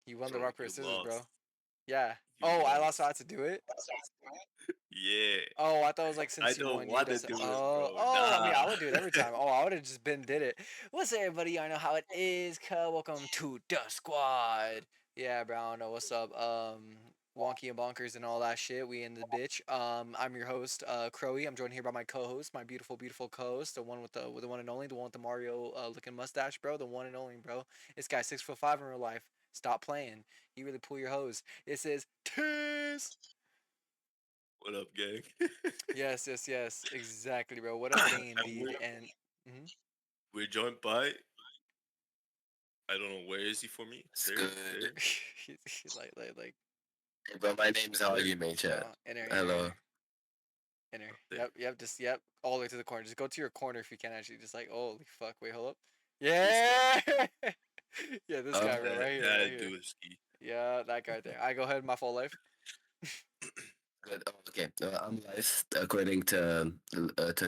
You won the So rock paper you scissors, bro. lost. Yeah. You Oh, I lost. So I lost. had to do it. Yeah. Oh, I thought it was like I since you don't won, you want to does. do it, Oh, bro. oh. I mean, I Nah. would do it every time. Oh, I would have just been did it. What's up, everybody? I know how it is. Welcome to the squad. Yeah, bro. I don't know what's up. Wonky and bonkers and all that shit. We in the bitch. I'm your host, Crowy. I'm joined here by my co-host, my beautiful, beautiful co-host, the one with the one and only, the one with the Mario looking mustache, bro. The one and only, bro. This guy's 6'5" in real life. Stop playing. You really pull your hose. It says Tiss. What up, gang? Yes, yes, yes, exactly, bro. What up, gang? and Indeed, and mhm. we're joined by, I don't know, where is he for me? It's There, good. there, He's like, Hey, bro, my name's there. Hagi, mate, chat. no, enter, Hello. enter. Up there. Yep, just all the way to the corner. Just go to your corner if you can. Actually, just like, holy fuck, wait, hold up. This guy. Yeah, yeah, this guy, bro, right here, right That here. dude is ski. Yeah, that guy right there. I go ahead, my full life. Good. Oh, okay. I'm live, according to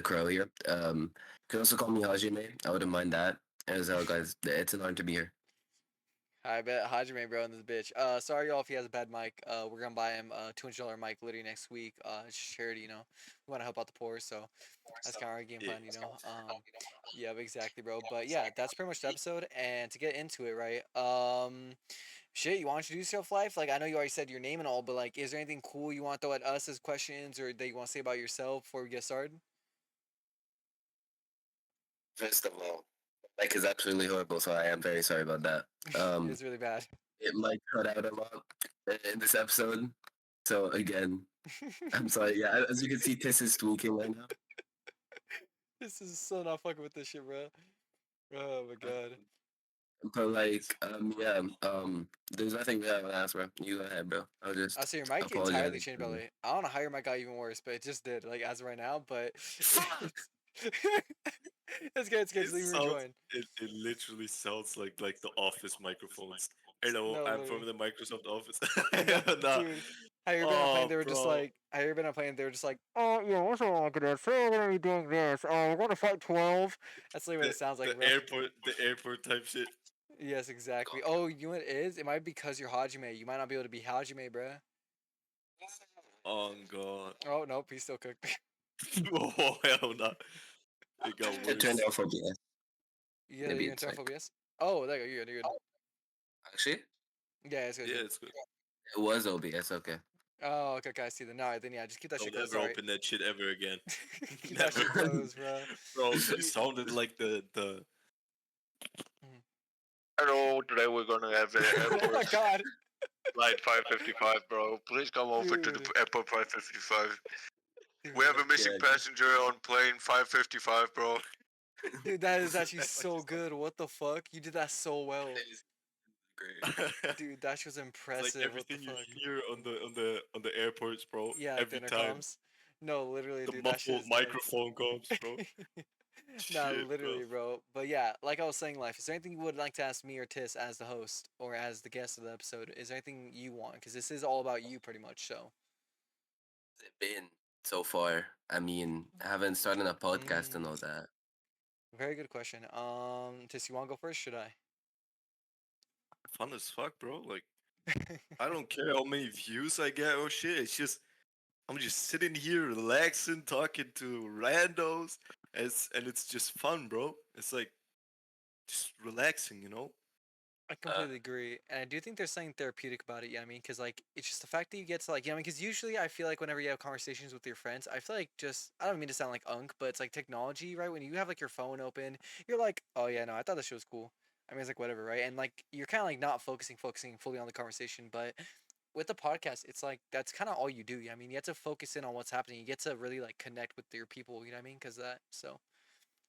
Crow here. You can also call me Hajime. I wouldn't mind that. As well, guys, it's an honor to be here. I bet Hajime, bro, in this bitch. Sorry y'all if he has a bad mic. We're gonna buy him a $200 mic literally next week. It's just charity, you know. We want to help out the poor, so that's kind of our game Yeah. plan, you know. Yeah, exactly, bro. But yeah, that's pretty much the episode. And to get into it, right? Shit, you want to introduce yourself, life? Like I know you already said your name and all, but like, is there anything cool you want to throw at us as questions or that you want to say about yourself before we get started? First of all, mic is absolutely horrible, so I am very sorry about that. It's really bad. It might cut out a lot in this episode. So again, I'm sorry. Yeah, as you can see, Tiss is tweaking right now. This is so not fucking with this shit, bro. Oh my god. But like, yeah, there's nothing that I would ask, bro. You go ahead, bro. I'll I just see your mic apologize. entirely changed, by the way. I don't know how your mic got even worse, but it just did, like, as of right now, but Fuck! it's, it's good, It just leave me sounds. rejoin. It literally sounds like the office microphones. Hello, No, I'm from literally. the Microsoft office. No, nah. dude. How you been on playing? Oh, They were just bro. like, how you been on playing? They were just like, oh, yeah, what's wrong with this? So we're gonna be doing this. Oh, we're going to fight 12. That's literally what it sounds like, bro. The airport type shit. Yes, exactly. Oh, you know what it is? It might be because you're Hajime. You might not be able to be Hajime, bro. Oh god. Oh, nope, he's still cooked. Oh hell no. It got It turned worse. out for BS. Yeah, Maybe you're in it's turn for like OBS? Oh, there you go. You're good. You're good. actually Yeah, it's good. Yeah, Good. it's good. it was OBS. Okay. Oh, okay, okay. I see. Then, no, then yeah, just keep that shit Don't closed. ever All right. open that shit ever again. Keep that Never. shit closed, bro. Bro, that You- sounded like the Mhm. Hello, today we're gonna have an Oh my airport god, flight 555, bro. Please come over to dude, the airport 555. We have dude, a missing Yeah. passenger on plane 555, bro. dude. That is actually so good. What the fuck? You did that so well, It's great. dude. That shit was It's like impressive. What the everything you fuck? hear on the airports, bro. Yeah, like the Every time intercoms. No, literally, the dude. That shit muffled is nuts. microphone comes, bro. Nah, Shit, bro. literally, bro. But yeah, like I was saying, life. Is there anything you would like to ask me or Tis as the host or as the guest of the episode? Is there anything you want? Because this is all about you, pretty much. So. How's it been so far? I mean, I haven't started a podcast and Mm, all that. very good question. Tis, you want to go first? Should I? Fun as fuck, bro. Like I don't care how many views I get or shit. It's just I'm just sitting here relaxing, talking to randos. And it's just fun, bro. It's like just relaxing, you know? I Uh, completely agree, and I do think there's something therapeutic about it. Yeah, I mean, because like it's just the fact that you get to like, I mean, because usually I feel like whenever you have conversations with your friends, I feel like just I don't mean to sound like unk, but it's like technology, right? When you have like your phone open, you're like, oh yeah, no, I thought this shit was cool. I mean, it's like whatever, right? And like you're kind of like not focusing fully on the conversation, but with the podcast, it's like that's kind of all you do. I mean, you have to focus in on what's happening. You get to really like connect with your people. You know what I mean? Because that, so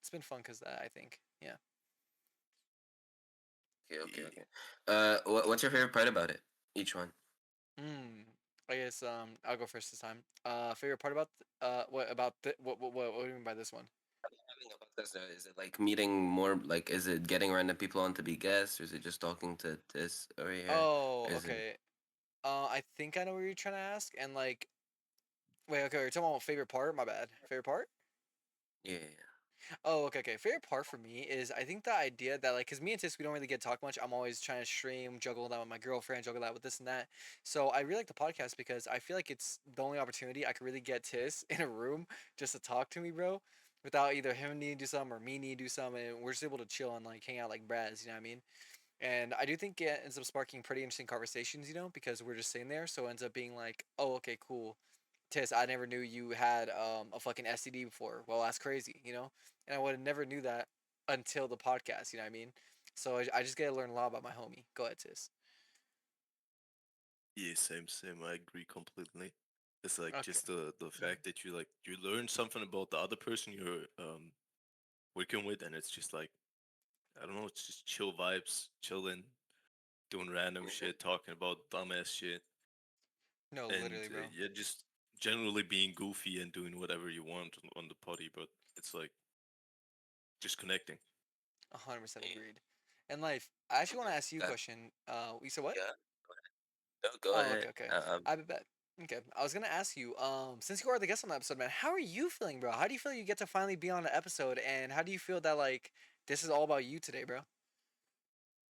it's been fun because that I think, yeah. okay. Yeah. Okay. What's your favorite part about it? Each one. Hmm. I guess I'll go first this time. Favorite part about what about what do you mean by this one? Having a podcast, is it like meeting more? Like, is it getting random people on to be guests, or is it just talking to this over here? Oh, Is it? okay. I think I know what you're trying to ask. And like, wait, okay, you're talking about favorite part. My bad. Favorite part. Yeah. Oh, okay. Favorite part for me is I think the idea that like, cause me and Tis we don't really get to talk much. I'm always trying to stream, juggle that with my girlfriend, juggle that with this and that. So I really like the podcast because I feel like it's the only opportunity I could really get Tis in a room just to talk to me, bro, without either him needing to do something or me needing to do something. And we're just able to chill and like hang out like brads. You know what I mean? And I do think it ends up sparking pretty interesting conversations. You know, because we're just sitting there, so it ends up being like, oh, okay, cool. Tis, I never knew you had a fucking STD before. Well, that's crazy, you know? And I would have never knew that until the podcast, you know what I mean? So I just get to learn a lot about my homie. Go ahead, Tis. Yeah, same. I agree completely. It's like Okay. just the fact that you learn something about the other person you're working with, and it's just like I don't know, it's just chill vibes, chilling, doing random Mhm. shit, talking about dumbass shit, No, and literally, bro. yeah, just generally being goofy and doing whatever you want on the potty. But it's like just connecting. 100% Yeah. agreed. And life, I actually want to ask you a That, question. You said what? yeah. No, go Oh, ahead. okay. I bet. Okay. I was gonna ask you, since you are the guest on the episode, man, how are you feeling, bro? How do you feel you get to finally be on the episode, and how do you feel that like this is all about you today, bro?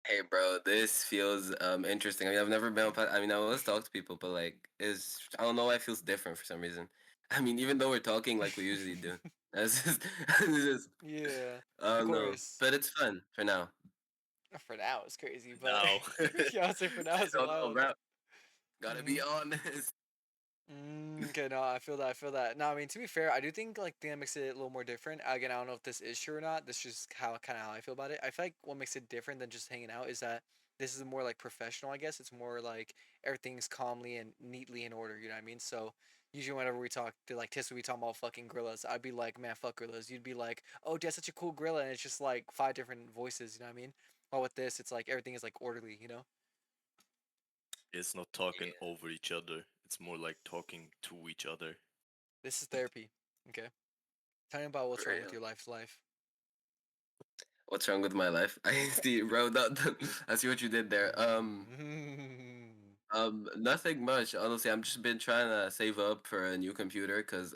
Hey, bro, this feels interesting. I mean, I've never been on. I mean, I always talk to people, but like, it's I don't know why it feels different for some reason. I mean, even though we're talking like we usually do, it's just, it's just Yeah, I of don't know. course. But it's fun for now. For now, it's crazy, but Now, yeah, I'll say for now I it's don't know, wild. bro. Gotta be hmm honest. Okay, no, I feel that. I feel that. No, I mean to be fair, I do think like that makes it a little more different. Again, I don't know if this is true or not. This is just how kind of how I feel about it. I feel like what makes it different than just hanging out is that this is more like professional. I guess it's more like everything's calmly and neatly in order. You know what I mean? So usually whenever we talk to like Tiss, we talk about fucking gorillas. I'd be like, man, fuck gorillas. You'd be like, oh, that's such a cool gorilla, and it's just like five different voices. You know what I mean? While with this, it's like everything is like orderly. You know? it's not talking Yeah. over each other. It's more like talking to each other. This is therapy. Okay. Tell me about what's For wrong with real. your life. What's wrong with my life? I see, bro. I see what you did there. Nothing much. Honestly, I'm just been trying to save up for a new computer because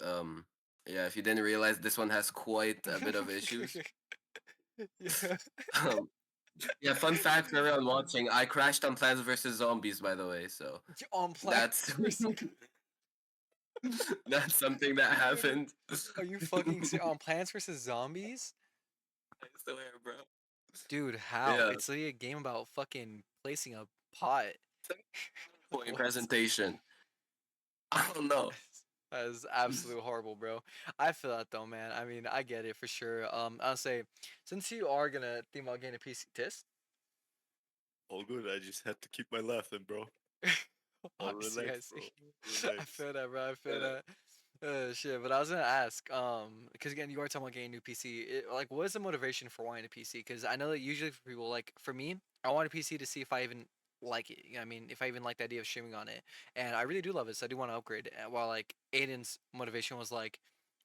yeah. If you didn't realize, this one has quite a bit of issues. Yeah. Um, yeah. Fun fact for everyone watching: I crashed on Plants vs Zombies, by the way. So On that's Plants vs. that's something that Dude, happened. are you on Plants vs Zombies? I swear, bro. Dude, how? Yeah. It's literally a game about fucking placing a pot. Some point What? presentation. I don't know. That is absolute horrible, bro. I feel that though, man. I mean, I get it for sure. I'll say, since you are gonna think about getting a PC, Tis. All good. I just had to keep my laughing, bro. I All see, I relax, see. bro. I Relax. feel that, bro. I feel Yeah. that. Shit. But I was gonna ask, because again, you are talking about getting a new PC. Like, what is the motivation for wanting a PC? Because I know that usually for people, like for me, I want a PC to see if I even like it. You know what I mean, if I even like the idea of streaming on it, and I really do love it, so I do want to upgrade. While like Aiden's motivation was like,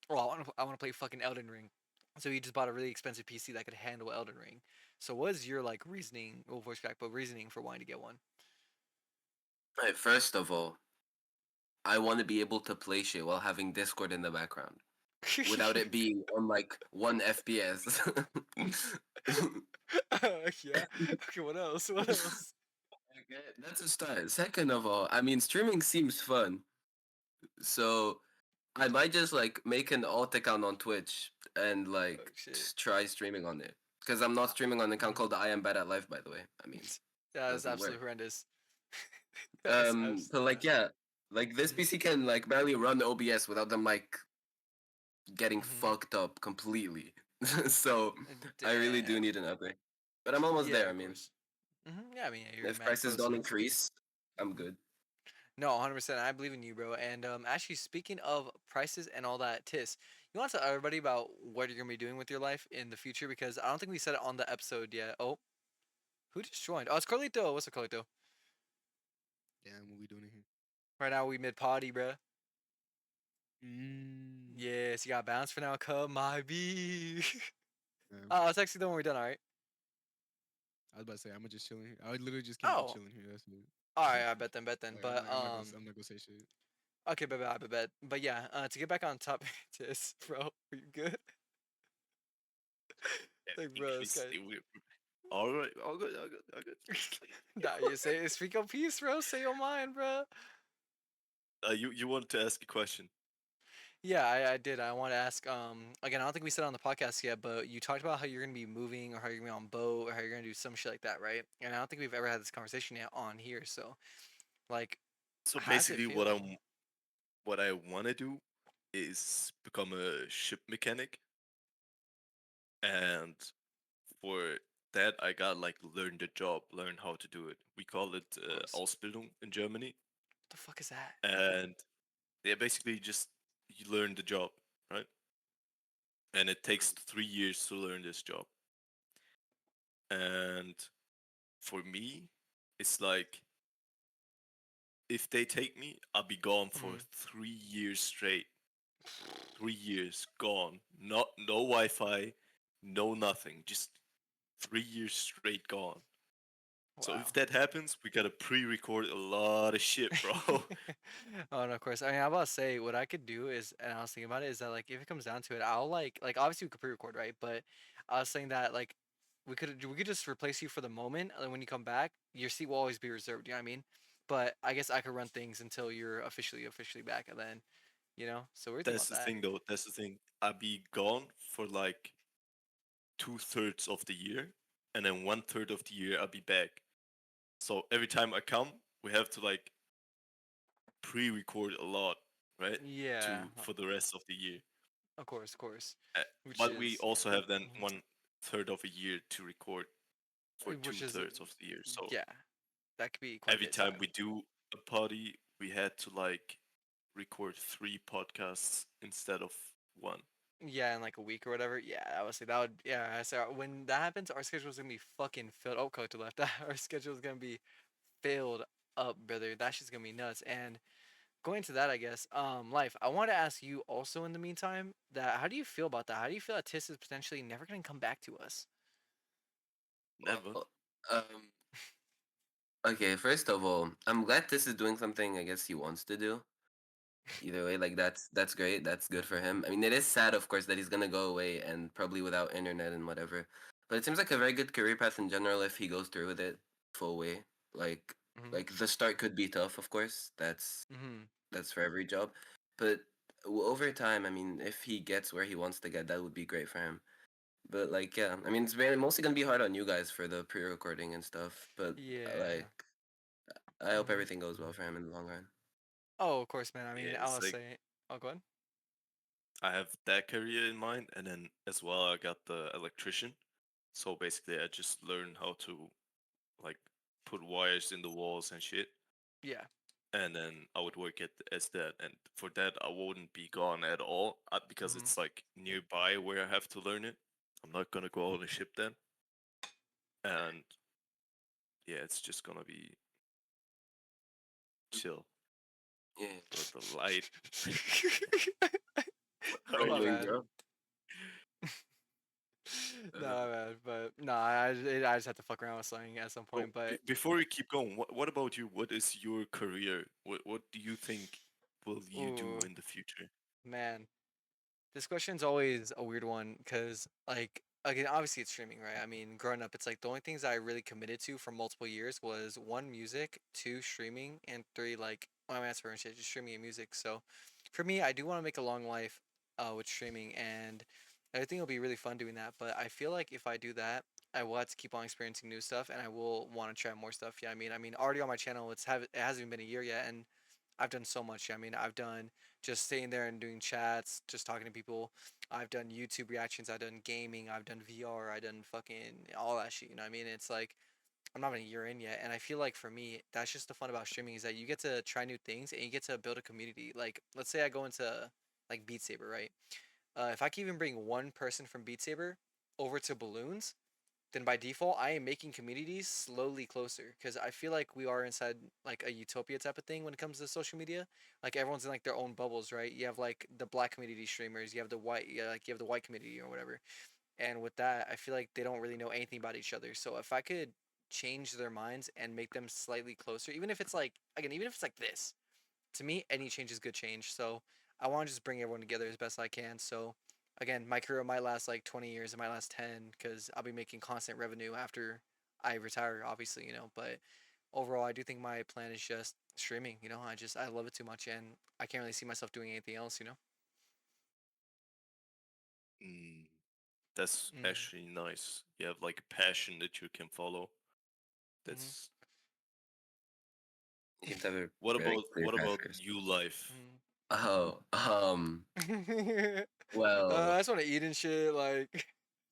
oh, I want to play fucking Elden Ring. So he just bought a really expensive PC that could handle Elden Ring. So what is your like reasoning, well, voice crack, but reasoning for wanting to get one? Right, first of all, I want to be able to play shit while having Discord in the background without it being on like 1 FPS. Yeah. Okay, what else? What else? Okay, that's a start. Second of all, I mean, streaming seems fun, so I might just like make an alt account on Twitch and Oh like shit. just try streaming on it. Because I'm not streaming on an account Mhm. called I Am Bad at Life, by the way. I mean, That is doesn't work. absolutely horrendous. That's But absolutely. like yeah, like this Mhm. PC can like barely run OBS without them like getting Mhm. fucked up completely. So I really do Damn. need an upgrade. But I'm almost Yeah, there. I of mean, course. Yeah, I mean, yeah, you're if mad prices close, you don't know. increase, I'm Mhm. good. No, 100%. I believe in you, bro. And actually, speaking of prices and all that, Tis, you want to tell everybody about what you're gonna be doing with your life in the future because I don't think we said it on the episode yet. Oh, who just joined? Oh, it's Carlito. What's up, Carlito? Damn, what we doing in here? Right now we mid potty, bro. Mm. Yes, you got bounce for now. Come my B. Um, I'll text you then when we're done. All right. I was about to say I'm gonna just chilling here. I literally just came to Oh, chill in here. That's it. all right. I bet then, bet then. Like But I'm not gonna say shit. okay, bet, bet, bet. But yeah, to get back on topic, Tis, bro, are you good? Like, Think bro, we this guy. stay weird. All right, all good, all good, all good. Nah, you say speak your piece, bro. Say your mind, bro. You wanted to ask a question? Yeah, I did. I want to ask. Again, I don't think we said it on the podcast yet, but you talked about how you're gonna be moving, or how you're gonna be on boat, or how you're gonna do some shit like that, right? And I don't think we've ever had this conversation yet on here. So, like, So how does it basically, feel? what I want to do is become a ship mechanic, and for that I got like learn the job, learn how to do it. We call it Of course. Ausbildung in Germany, What the fuck is that? and yeah, basically just you learn the job, right? And it takes 3 years to learn this job. And for me, it's like if they take me, I'll be gone for Mhm. 3 years straight. 3 years gone. No Wi-Fi, no nothing. Just 3 years straight gone. So if Wow. that happens, we gotta pre-record a lot of shit, bro. Oh, and of course. I mean, I'm about to say what I could do is, and I was thinking about it, is that like if it comes down to it, I'll like obviously we could pre-record, right? But I was saying that like we could just replace you for the moment, and then when you come back, your seat will always be reserved. You know what I mean? But I guess I could run things until you're officially back, and then So we're thinking That's about the that. thing, though. That's the thing. I'll be gone for like 2/3 of the year, and then 1/3 of the year I'll be back. So every time I come, we have to like pre-record a lot, right? Yeah, To for the rest of the year. of course, of course. Uh, Which but we is, also have then mhm, 1/3 of a year to record for which two is, thirds of the year. So yeah, that could be quite a every bit of time time. we do a party, we had to like record 3 podcasts instead of one. Yeah, in like a week or whatever. Yeah, I would say that would. Yeah, so when that happens, our schedule is gonna be fucking filled. Oh, coach left. Our schedule is gonna be filled up, brother. That shit's gonna be nuts. And going to that, I guess. Life. I want to ask you also in the meantime that how do you feel about that? How do you feel that Tis is potentially never gonna come back to us? Never. Well, okay, first of all, I'm glad this is doing something I guess he wants to do. Either way, like that's great. That's good for him. I mean, it is sad, of course, that he's gonna go away and probably without internet and whatever. But it seems like a very good career path in general if he goes through with it full way. Like Mm-hmm. like the start could be tough, of course. Mm-hmm. That's for every job. But over time, I mean, if he gets where he wants to get, that would be great for him. But like, yeah, I mean, it's very mostly gonna be hard on you guys for the pre-recording and stuff. But Yeah. like, I hope Mm-hmm. everything goes well for him in the long run. Oh, of course, man. I Yeah, mean, I it's will like say. Oh, go ahead. I have that career in mind, and then as well I got the electrician. So basically, I just learned how to like put wires in the walls and shit, Yeah. and then I would work at as that. And for that, I wouldn't be gone at all because Mm-hmm. it's like nearby where I have to learn it. I'm not gonna go on a ship then, and yeah, it's just gonna be chill. Yeah. But the light, What are My you doing, bad. bro? No, Uh, man, but no, I just had to fuck around with something at some so point. But before we keep going, what about you? What is your career? What do you think will you do ooh, in the future? man, this question's always a weird one because, like, again, obviously it's streaming, right? I mean, growing up, it's like the only things I really committed to for multiple years was one, music, two, streaming, and three, like, well, I'm asking for shit, just streaming and music. So, for me, I do want to make a long life, with streaming, and I think it'll be really fun doing that. But I feel like if I do that, I will have to keep on experiencing new stuff, and I will want to try more stuff. Yeah, I mean, already on my channel, it hasn't even been a year yet, and I've done so much. Yeah, I mean, I've done just sitting there and doing chats, just talking to people. I've done YouTube reactions. I've done gaming. I've done VR. I've done fucking all that shit. You know what I mean? It's like I'm not even a year in yet, and I feel like for me, that's just the fun about streaming is that you get to try new things and you get to build a community. Like, let's say I go into like Beat Saber, right? If I can even bring one person from Beat Saber over to balloons, then by default I am making communities slowly closer because I feel like we are inside like a utopia type of thing when it comes to social media. Like everyone's in like their own bubbles, right? You have like the black community streamers, you have the white, yeah, like you have the white community or whatever. And with that, I feel like they don't really know anything about each other. So if I could change their minds and make them slightly closer, even if it's like again, even if it's like this, to me, any change is good change. So I want to just bring everyone together as best I can. So again, my career might last like 20 years, it might last 10 because I'll be making constant revenue after I retire, obviously, But overall, I do think my plan is just streaming. I love it too much, and I can't really see myself doing anything else. Mm, that's Mm-hmm. actually nice. You have like a passion that you can follow. Mm-hmm. That's You have to have a what very about clear what path about first. you life? Oh, I well, just want to eat and shit. Like,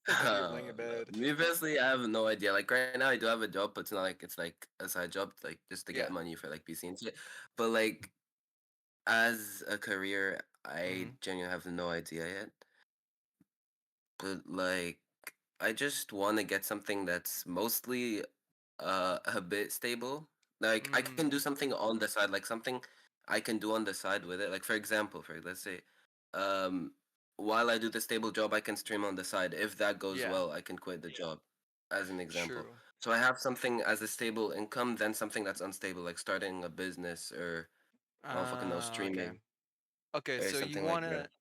just be laying in bed. me personally, I have no idea. Like right now, I do have a job, but it's not like it's like a side job, like just to Yeah. get money for like PC and shit. But like as a career, I Mm-hmm. genuinely have no idea yet. But like, I just want to get something that's mostly a bit stable. Like I can do Mm. something on the side, like something I can do on the side with it. Like for example, for let's say, um, while I do the stable job, I can stream on the side. If that goes Yeah. well, I can quit the job, as an example. True. So I have something as a stable income, then something that's unstable, like starting a business or I don't fucking know, Okay. streaming Okay, or so you something like wanna that.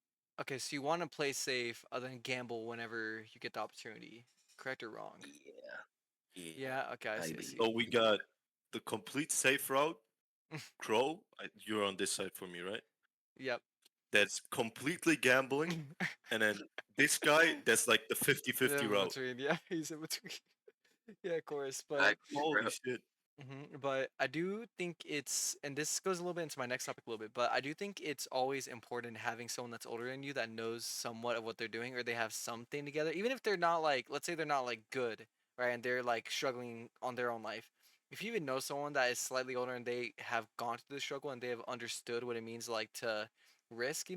okay, so you wanna play safe other than gamble whenever you get the opportunity. Correct or wrong? Yeah, yeah, Yeah, okay, I I see, I believe. So see. we got the complete safe route. Crow, you're on this side for me, right? Yep. That's completely gambling. And then this guy, that's like the 50-50 In route. between, yeah, he's in between. Yeah, of course, but Actually, Holy bro. shit. But I do think and this goes a little bit into my next topic a little bit, but I do think it's always important having someone that's older than you that knows somewhat of what they're doing, or they have something together, even if they're not like, let's say they're not like good, right, and they're like struggling on their own life. If you even know someone that is slightly older and they have gone through the struggle and they have understood what it means like to risk,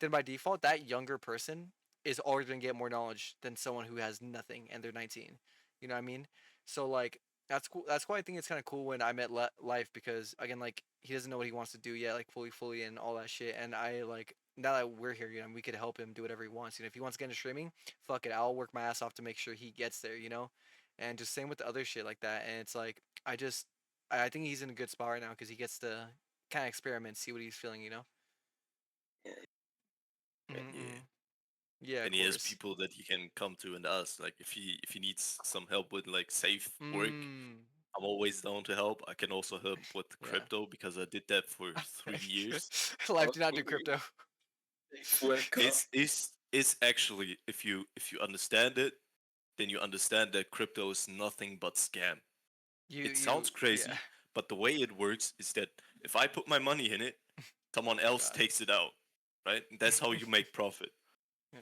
then by default that younger person is always gonna get more knowledge than someone who has nothing and they're 19. You know what I mean? So like that's cool. That's why I think it's kind of cool when I met Life because again, like he doesn't know what he wants to do yet, like fully, and all that shit. And I like now that we're here, we could help him do whatever he wants. If he wants to get into streaming, fuck it, I'll work my ass off to make sure he gets there. And just same with the other shit like that. And it's like I think he's in a good spot right now because he gets to kind of experiment, see what he's feeling. Yeah, Yeah. Mm-hmm. Yeah, of And he has course. people that he can come to and ask. Like if he needs some help with like safe work, Mm. I'm always down to help. I can also help with Yeah. crypto because I did that for 3 years. Life do not do crypto. work up. It's actually if you understand it, then you understand that crypto is nothing but scam. It sounds Yeah. crazy, but the way it works is that if I put my money in it, someone Oh else God. takes it out, right? That's how you make profit,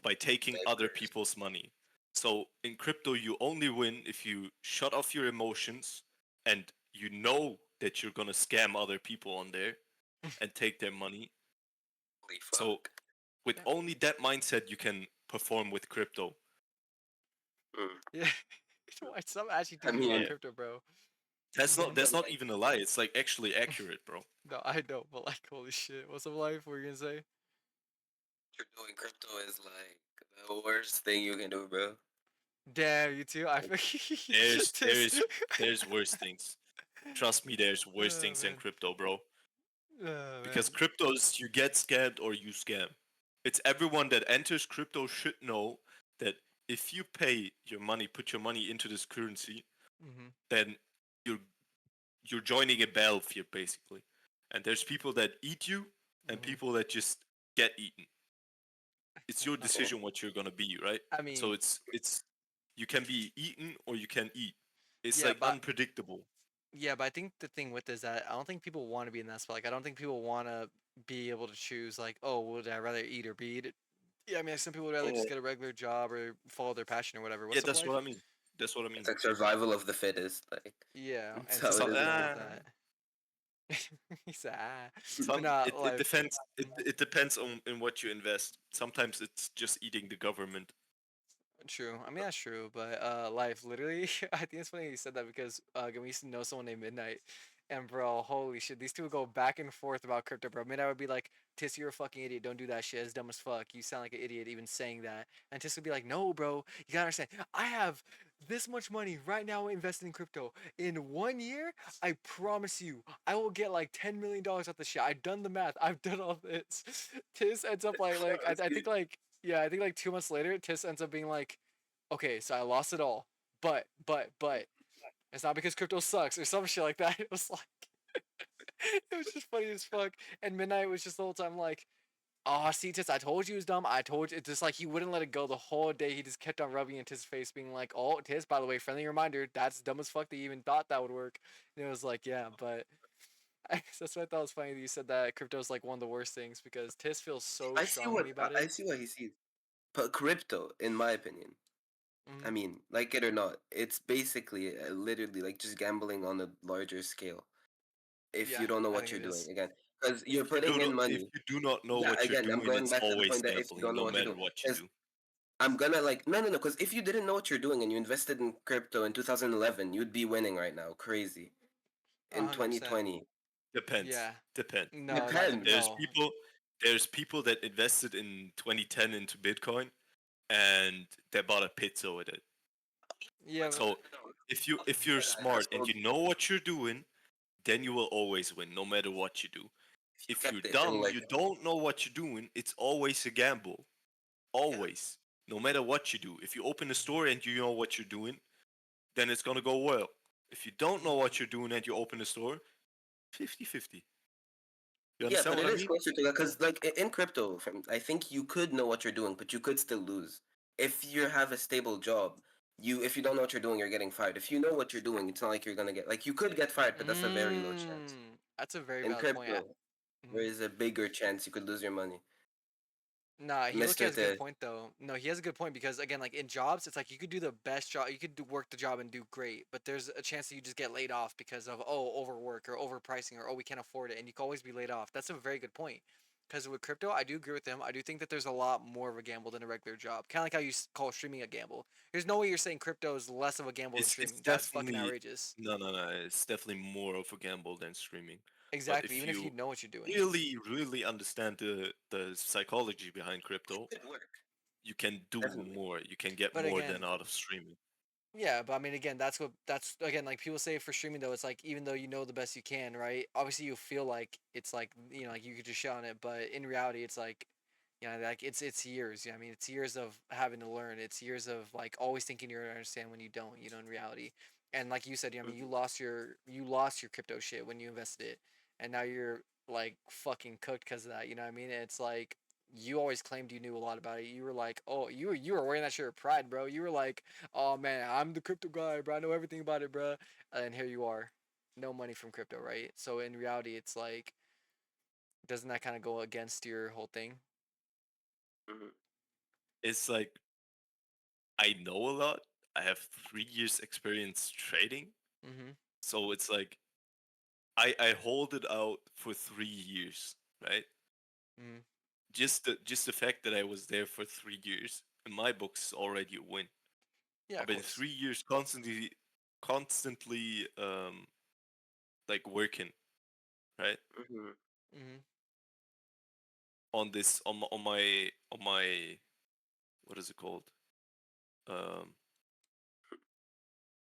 by taking other Diapers. people's money. So in crypto, you only win if you shut off your emotions and you know that you're gonna scam other people on there and take their money. Holy So fuck. with Yeah. only that mindset, you can perform with crypto. Mm. Yeah. Why some actually I teach people about mean, Yeah, crypto, bro? that's not Hmm. that's but not like, even a lie. It's like actually accurate, bro. No, I know, but like, holy shit, what's up, life? What are you gonna say? you're doing crypto is like the worst thing you can do, bro. Damn, you too. I Like, feel there's just. there's there's worse things. Trust me, there's worse Oh things than man. crypto, bro. Oh Because man. cryptos, you get scammed or you scam. It's everyone that enters crypto should know that if you pay your money, put your money into this currency, Mhm. then you're you're joining a battlefield basically. And there's people that eat you and Mhm. people that just get eaten. It's your Okay. decision what you're gonna be, right? I So mean, it's you can be eaten or you can eat. It's yeah, like but unpredictable. I think the thing with is that I don't think people want to be in that spot. Like, I don't think people want to be able to choose. Like, oh, would I rather eat or be eat? Yeah, I mean, some people would rather Yeah. just get a regular job or follow their passion or whatever. Yeah, What's up, that's what life? I mean. That's what I It's mean. like survival of the fittest. Like Yeah, that's and how some it So, people is do now. want that. He said, but some not it life. depends it depends on in what you invest. Sometimes it's just eating the government. True. I mean that's true, but life literally I think it's funny you said that because we used to know someone named Midnight and bro, holy shit, these two would go back and forth about crypto, bro. Midnight would be like, Tis, you're a fucking idiot, don't do that shit, it's dumb as fuck. You sound like an idiot even saying that. And Tis would be like, no bro, you gotta understand, I have this much money right now invested in crypto. In 1 year, I promise you, I will get like $10 million off the shit. I've done the math. I've done all this. Tis ends up like I think like Yeah, I think like 2 months later, Tis ends up being like, okay, so I lost it all, but it's not because crypto sucks or some shit like that. It was like, it was just funny as fuck. And Midnight was just the whole time like, oh, see, Tis, I told you it was dumb. I told you. It's just like he wouldn't let it go the whole day. He just kept on rubbing it into his face, being like, oh, Tis, by the way, friendly reminder, that's dumb as fuck that you even thought that would work. And it was like, yeah, but that's what I thought was funny that you said that crypto's like one of the worst things because Tis feels so I see what strongly about I it. see what he sees. But crypto, in my opinion, I Mhm. mean, like it or not, it's basically literally like just gambling on a larger scale. If Yeah, you don't know I what think you're it doing, is. again, because If you're you do putting not, in if money. you do not know Yeah, what you're again, I'm doing, going it's back to the always point that if you gambling, don't know no what you're matter doing, what you because do. I'm gonna like no, because if you didn't know what you're doing and you invested in crypto in 2011, you'd be winning right now, crazy. In 100%. 2020, Depends. Yeah. Depends. No, not depends. There's no. people. There's people that invested in 2010 into Bitcoin, and they bought a pizza with it. Yeah, No, So no, if you're I smart and sold. you know what you're doing, then you will always win, no matter what you do. If you If you're kept it in dumb, like you don't know what you're doing, it's always a gamble. Always. No matter what you do. If you open a store and you know what you're doing, then it's gonna go well. If you don't know what mm, you're doing and you open a store, 50-50. You yeah, understand but what it I is mean? closer to that because like in crypto, I think you could know what you're doing, but you could still lose. If you have a stable job, you if you don't know what you're doing, you're getting fired. If you know what you're doing, it's not like you're gonna get like you could get fired, but that's a very low chance. that's a very In valid point. crypto, there Mhm. is a bigger chance you could lose your money. Nah, he look Mister has a good T. point though. No, he has a good point because again, like in jobs, it's like you could do the best job, you could work the job and do great, but there's a chance that you just get laid off because of overwork or overpricing or we can't afford it, and you can always be laid off. That's a very good point. Because with crypto, I do agree with him. I do think that there's a lot more of a gamble than a regular job. Kind of like how you call streaming a gamble. There's no way you're saying crypto is less of a gamble than It's streaming. That's fucking definitely outrageous. no. It's definitely more of a gamble than streaming. But Exactly. if Even if you you know what you're doing. really understand the psychology behind crypto, It could work you can do definitely. more. You can get But more again, than out of streaming. yeah, but I mean, again, that's again like people say for streaming though. It's like even though you know the best you can, right? Obviously, you feel like it's like like you could just shit on it, but in reality, it's like, like it's years. I mean, it's years of having to learn. It's years of like always thinking you're gonna understand when you don't. In reality, and like you said, I mean, Mhm. you lost your crypto shit when you invested it, and now you're like fucking cooked because of that. You know what I mean? It's like you always claimed you knew a lot about it. You were like, oh, you were wearing that shit with pride, bro. You were like, oh man, I'm the crypto guy, bro. I know everything about it, bro. And here you are, no money from crypto, right? So in reality, it's like, doesn't that kind of go against your whole thing? Mhm. It's like I know a lot. I have 3 years experience trading, Mm-hmm. so it's like I hold it out for 3 years, right? Mm-hmm. Just the fact that I was there for 3 years in my books is already a win. Yeah, I've of been course. 3 years constantly like working, right? Mhm. Mm-hmm. On this on my what is it called? Um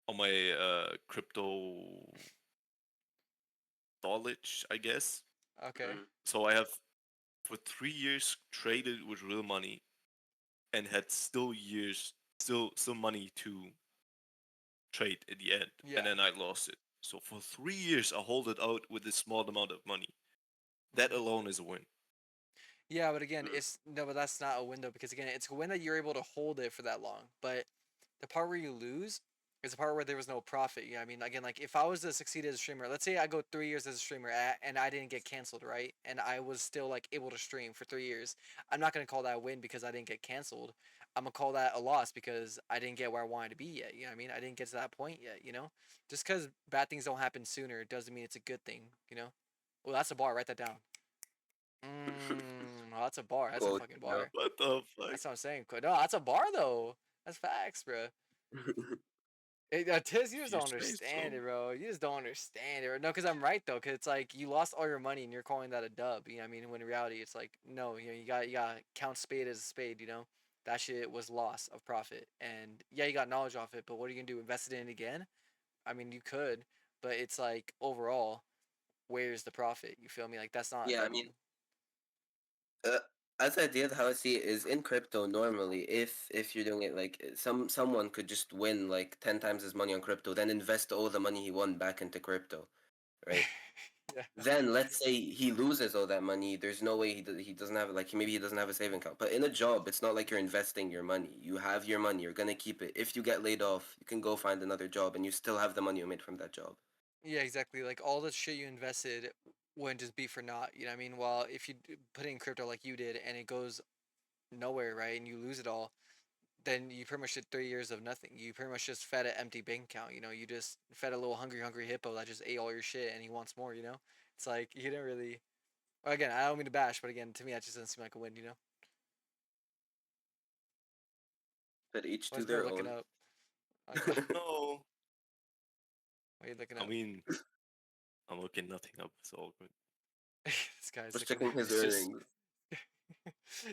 on my crypto knowledge, I guess. Okay. Mhm. So I have for 3 years traded with real money and had still money to trade at the end, and Yeah. then I lost it. So for 3 years I hold it out with a small amount of money. That Mm-hmm. alone is a win. Yeah, but again, Mhm. it's no, but that's not a window because again, it's a win that you're able to hold it for that long. But the part where you lose is the part where there was no profit. I mean, again, like if I was to succeed as a streamer, let's say I go 3 years as a streamer and I didn't get canceled, right? And I was still like able to stream for 3 years. I'm not gonna call that a win because I didn't get canceled. I'm gonna call that a loss because I didn't get where I wanted to be yet. You know what I mean? I didn't get to that point yet. Just because bad things don't happen sooner doesn't mean it's a good thing. Well, that's a bar. Write that down. Oh, that's a bar. That's a Quote, fucking you know. bar. What the fuck? That's what I'm saying. No, that's a bar though. That's facts, bro. Tiz, you If just you don't say understand so. it, bro. You just don't understand it. No, because I'm right though. Because it's like you lost all your money and you're calling that a dub. You know what I mean? When in reality, it's like no. You got to count spade as a spade. That shit was loss of profit. And yeah, you got knowledge off it. But what are you gonna do? Invest it in again? I mean, you could, but it's like overall, where's the profit? You feel me? Like that's not a Yeah, I W. mean, uh, as idea how I see it is in crypto normally if you're doing it like someone could just win like 10 times his money on crypto, then invest all the money he won back into crypto, right? Yeah. Then let's say he loses all that money. There's no way he doesn't have like maybe he doesn't have a saving account. But in a job, it's not like you're investing your money. You have your money. You're gonna keep it. If you get laid off, you can go find another job, and you still have the money you made from that job. Yeah, exactly. Like all the shit you invested wouldn't just be for naught. You know what I mean? Well, if you put it in crypto like you did and it goes nowhere, right, and you lose it all, then you pretty much did 3 years of nothing. You pretty much just fed an empty bank account. You know, you just fed a little hungry hippo that just ate all your shit and he wants more. You know, it's like you didn't really. Well, again, I don't mean to bash, but again, to me, that just doesn't seem like a win. You know, But each why to is Bear their looking own. up? Okay, No, why are you looking I up? mean, I'm looking nothing up. It's all good. This guy's Just looking. checking his It's just earnings.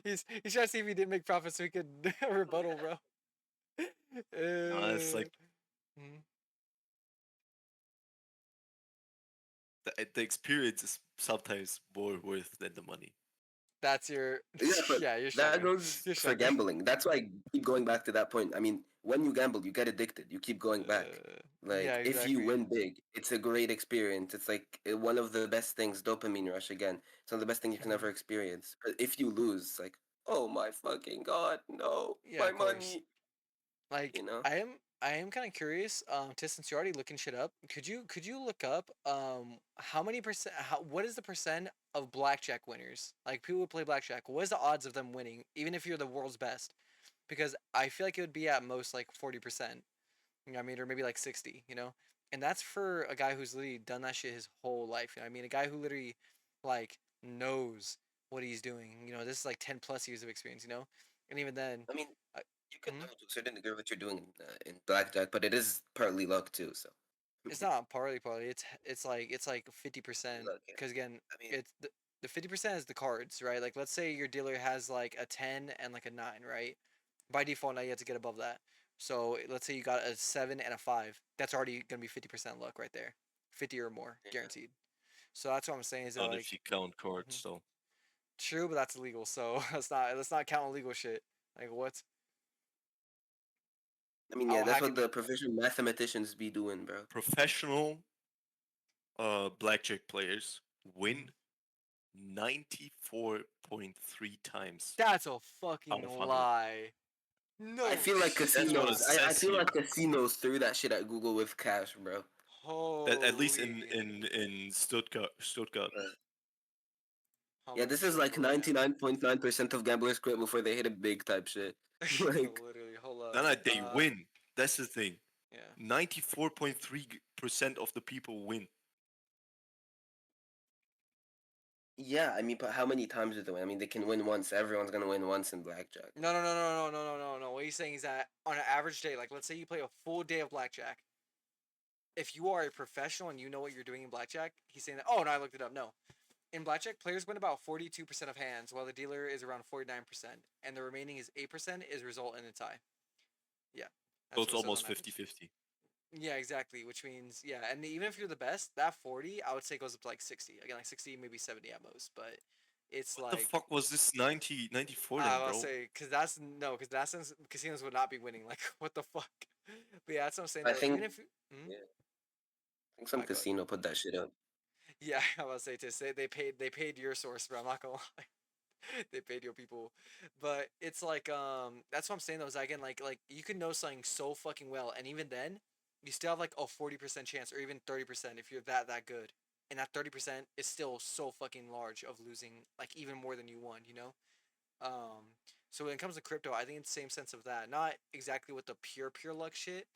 He's trying to see if he didn't make profit so he could rebuttal, bro. it's like Mhm. the experience is sometimes more worth than the money. That's your Yeah, but yeah. You're that struggling. goes You're for struggling. gambling. That's why I keep going back to that point. I mean, when you gamble, you get addicted. You keep going back. Yeah, Like if you exactly. win big, it's a great experience. It's like one of the best things. Dopamine rush again. It's one of the best things you can Mhm. ever experience. But if you lose, like, oh my fucking god, no, Yeah, my of course. money. Like You know. I am kind of curious. Tis, since you're already looking shit up, could you look up how many percent? What is the percent of blackjack winners? Like people who play blackjack. What is the odds of them winning, even if you're the world's best? Because I feel like it would be at most like 40%. You know what I mean, or maybe like 60. You know, and that's for a guy who's literally done that shit his whole life. You know what I mean, a guy who literally like knows what he's doing. You know, this is like 10 plus years of experience. You know, and even then. I mean, I, you can mhm. know to a certain degree what you're doing in blackjack, but it is partly luck too. So. It's not partly. It's like 50%. Luck, yeah. Because again, I mean, it's the 50% is the cards, right? Like let's say your dealer has like a 10 and like a 9, right? By default, now you have to get above that. So let's say you got a 7 and a 5. That's already gonna be 50% luck right there, 50 or more yeah. guaranteed. So that's what I'm saying is that Not if like you count mhm. cards, though. True, but that's illegal. So let's not count illegal shit. Like what? I mean, yeah, I'll that's hack what it. the professional mathematicians be doing, bro. Professional blackjack players Mhm. win 94.3 times That's a out fucking of 100. lie. I No feel like That's what shit. it casinos. I says feel like here. casinos threw that shit at Google with cash, bro. That at least in Holy. in in Stuttgart. Uh, How yeah, much this is like shit? Hold 99.9% of gamblers quit before they hit a big type shit. on. Like, Literally, hold up. No, no, they win. That's the thing. Yeah. 94.3% of the people win. yeah, I mean, but how many times do they win? I mean, they can win once. Everyone's gonna win once in blackjack. No, no, no, no, no, no, no, no, no. What he's saying is that on an average day, like let's say you play a full day of blackjack, if you are a professional and you know what you're doing in blackjack, he's saying that. Oh no, I looked it up. No, in blackjack, players win about 42% of hands, while the dealer is around 49%, and the remaining is 8% is result in a tie. Yeah, So that's it's what it says almost on average. 50-50. Yeah, exactly. Which means yeah, and even if you're the best, that 40 I would say goes up to like 60. Again, like 60, maybe 70 at most. But it's What the like fuck was this 90-94 I then, will bro? say because that's no, because that sense casinos would not be winning. Like what the fuck? But yeah, that's what I'm saying I though. Even think, if yeah, I think some go ahead. casino put that shit up. Yeah, I will say to say they paid your source, but I'm not gonna lie. They paid your people, but it's like that's what I'm saying though. Is again like you can know something so fucking well, and even then, you still have like a 40% chance or even 30% if you're that good, and that 30% is still so fucking large of losing like even more than you won. You know. Um, so when it comes to crypto, I think it's the same sense of that. Not exactly with the pure luck shit,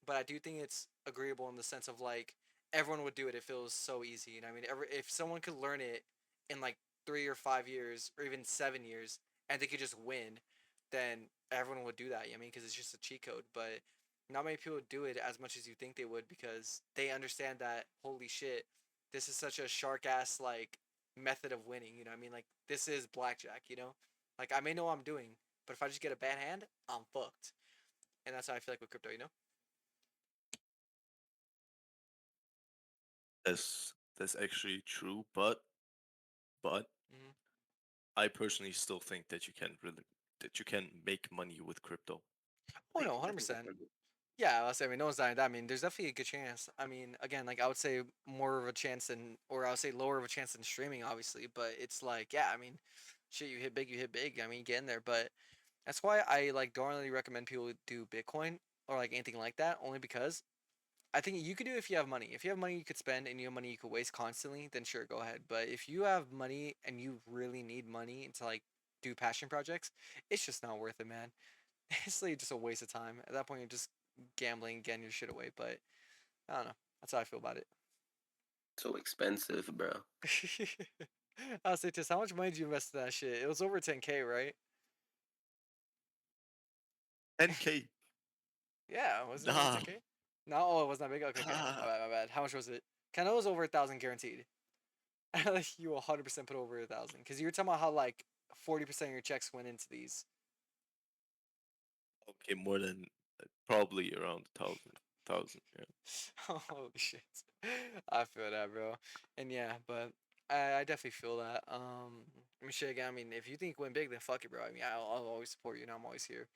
but I do think it's agreeable in the sense of like everyone would do it. It feels so easy. You know, what I mean, if someone could learn it in like 3 or 5 years or even 7 years, and they could just win, then everyone would do that. You know what I mean, because it's just a cheat code. But not many people do it as much as you think they would because they understand that holy shit, this is such a shark ass like method of winning. You know, what I mean, like this is blackjack. You know, like I may know what I'm doing, but if I just get a bad hand, I'm fucked. And that's how I feel like with crypto, you know? That's actually true, but Mm-hmm. I personally still think that you can make money with crypto. Oh Like, no, 100%. Yeah, I'll say. I mean, no one's denying that. I mean, there's definitely a good chance. I mean, again, like I would say more of a chance than, or I would say lower of a chance than streaming, obviously. But it's like, yeah, I mean, shit, you hit big, you hit big. I mean, you get in there. But that's why I like don't really recommend people do Bitcoin or like anything like that. Only because I think you could do it if you have money. If you have money you could spend and you have money you could waste constantly, then sure, go ahead. But if you have money and you really need money to like do passion projects, it's just not worth it, man. It's like just a waste of time. At that point, you're just gambling, getting your shit away. But I don't know. That's how I feel about it. so expensive, bro. I'll say, just how much money did you invest in that shit? It was over 10K, right? 10K. Yeah, was it over Nah. 10K? No, oh, it was not big. Okay, okay. My bad, my bad. How much was it? Kind of was over 1,000 guaranteed. Like you 100% put over 1,000 because you were talking about how like 40% of your checks went into these. Okay, more than probably around 1,000. Yeah. Holy shit. I feel that, bro. And yeah, but I definitely feel that. I mean, shit, again, I mean, if you think it went big, then fuck it, bro. I mean, I'll always support you, and I'm always here.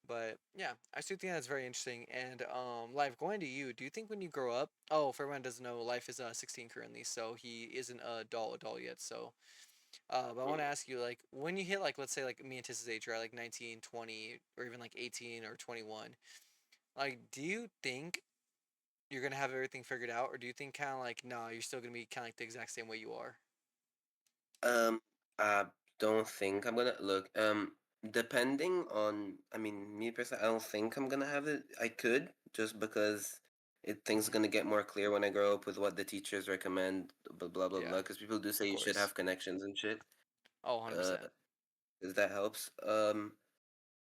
But yeah, I still think that's very interesting. And Life, going to you, do you think when you grow up, oh, for everyone who doesn't know, Life is 16 currently, so he isn't a adult yet. So, but I want to ask you, like, when you hit, like, let's say, like, me and Tiss's age, right, like 19, 20, or even like 18 or 21, like, do you think you're gonna have everything figured out, or do you think kind of like, nah, you're still gonna be kind of like the exact same way you are? Um, I don't think I'm gonna look. Depending on, I mean, me personally, I don't think I'm gonna have it. I could just because things are Hmm. gonna get more clear when I grow up with what the teachers recommend, blah blah blah Yeah, blah. Because people do say of you should course. have connections and shit. Oh, Uh, 100%. because that helps.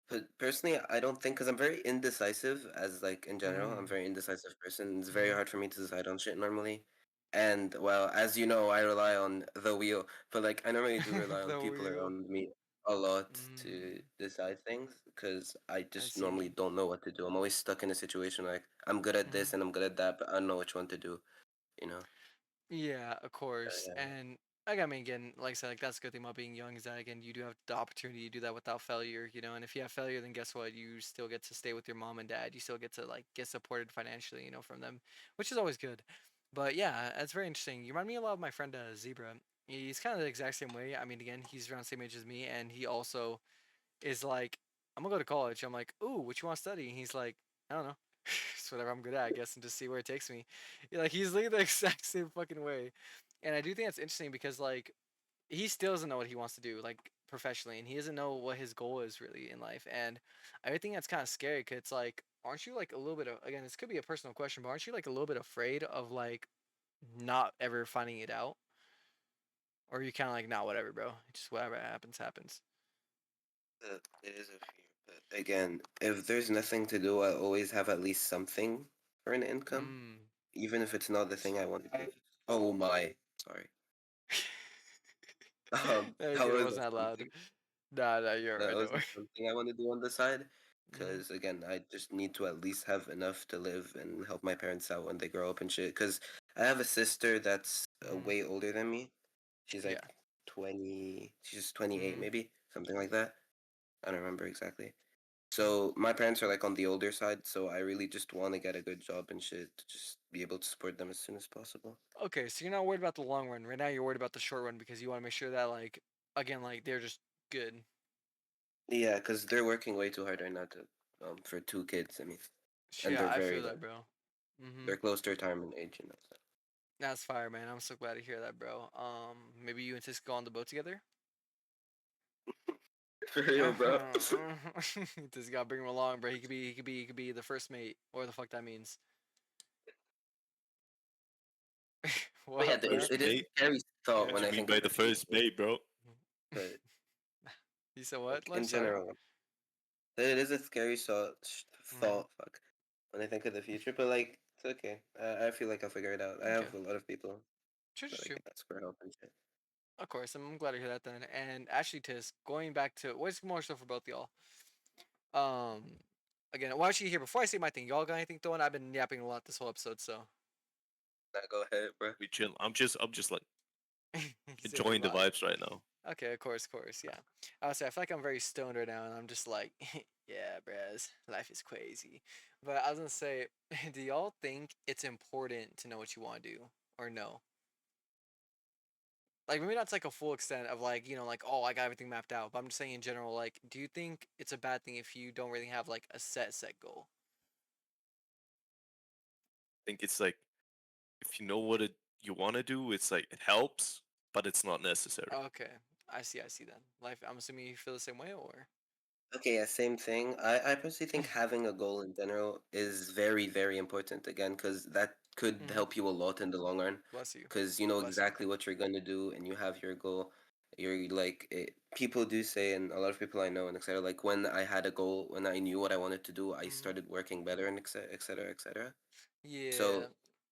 But personally, I don't think because I'm very indecisive as like in general. I'm a Mm. very indecisive person. It's very Mm-hmm. hard for me to decide on shit normally. And well, as you know, I rely on the wheel. But like I normally do rely on The people wheel. around me a lot to Mm. decide things because I I just normally see. don't know what to do. I'm always stuck in a situation like I'm good at Mm-hmm. this and I'm good at that, but I don't know which one to do. You know? Yeah, of course. Yeah. And I mean, again, like I said, like that's a good thing about being young is that again, you do have the opportunity to do that without failure, you know. And if you have failure, then guess what? You still get to stay with your mom and dad. You still get to like get supported financially, you know, from them, which is always good. But yeah, that's very interesting. You remind me a lot of my friend Zebra. He's kind of the exact same way. I mean, again, he's around the same age as me, and he also is like, I'm gonna go to college. I'm like, ooh, what you want to study? And he's like, I don't know. It's whatever I'm good at, I guess, and just see where it takes me. Yeah, like he's looking the exact same fucking way. And I do think that's interesting because like he still doesn't know what he wants to do, like professionally, and he doesn't know what his goal is really in life. And I think that's kind of scary because it's like, aren't you like a little bit of, again, this could be a personal question, but aren't you like a little bit afraid of like not ever finding it out? Or are you kind of like, nah, whatever, bro. Just whatever happens, happens. It is a fear, but again, if there's nothing to do, I always have at least something for an income, Mm. even if it's not the thing I want to do. Oh my, sorry. That That kid was wasn't that loud. something. Nah, nah, you're That right. Don't was worry. something I want to do on the side, Mm-hmm. because again, I just need to at least have enough to live and help my parents out when they grow up and shit. Because I have a sister that's Mm-hmm. way older than me. She's Yeah. like 20. She's 28, Mm-hmm. maybe something like that. I don't remember exactly. So my parents are like on the older side, so I really just want to get a good job and shit to just be able to support them as soon as possible. Okay, so you're not worried about the long run. Right now, you're worried about the short run because you want to make sure that, like, again, like they're just good. Yeah, because they're working way too hard right now to for two kids. I mean, and Yeah, they're I very feel that, like bro. Mm-hmm. they're close to retirement age, you know. So. That's fire, man. I'm so glad to hear that, bro. Maybe you and Tis go on the boat together. For real, bro. Just gotta bring him along, bro. He could be the first mate, or the fuck that means. But yeah, What, bro? First it is a mate? scary thought What when you I mean think by of the the first future. mate, bro? But You said what? like Life, in sorry. general, it is a scary Mm-hmm. thought. Fuck, when I think of the future. But like, it's okay. I feel like I'll figure it out. I Okay. have a lot of people True, true, that I true. can ask for help and shit. Of course, I'm glad to hear that then. And actually, Tis, going back to what's more so for both y'all. Um, Again, why don't you hear before I say my thing? Y'all got anything throwing? I've been yapping a lot this whole episode, so Now go ahead, bro. We chill. I'm just like you say a enjoying the lot. vibes right now. Okay, of course, yeah. I would say I feel like I'm very stoned right now, and I'm just like, yeah, bros, life is crazy. But I was gonna say, do y'all think it's important to know what you want to do, or no? Like maybe not to like a full extent of like like oh I got everything mapped out, but I'm just saying in general, like, do you think it's a bad thing if you don't really have like a set goal? think it's like if you know what you want to do, it's like it helps, but it's not necessary. Okay, I see then. Life, I'm assuming you feel the same way, or Okay, yeah, same thing. I personally think having a goal in general is very, very important again, because that could hmm help you a lot in the long run. bless you, Because you know bless you. exactly what you're gonna do and you have your goal. You're like, people do say, and a lot of people I know, and etc. Like when I had a goal, when I knew what I wanted to do, I hmm started working better and etc. etc. etc. Yeah, So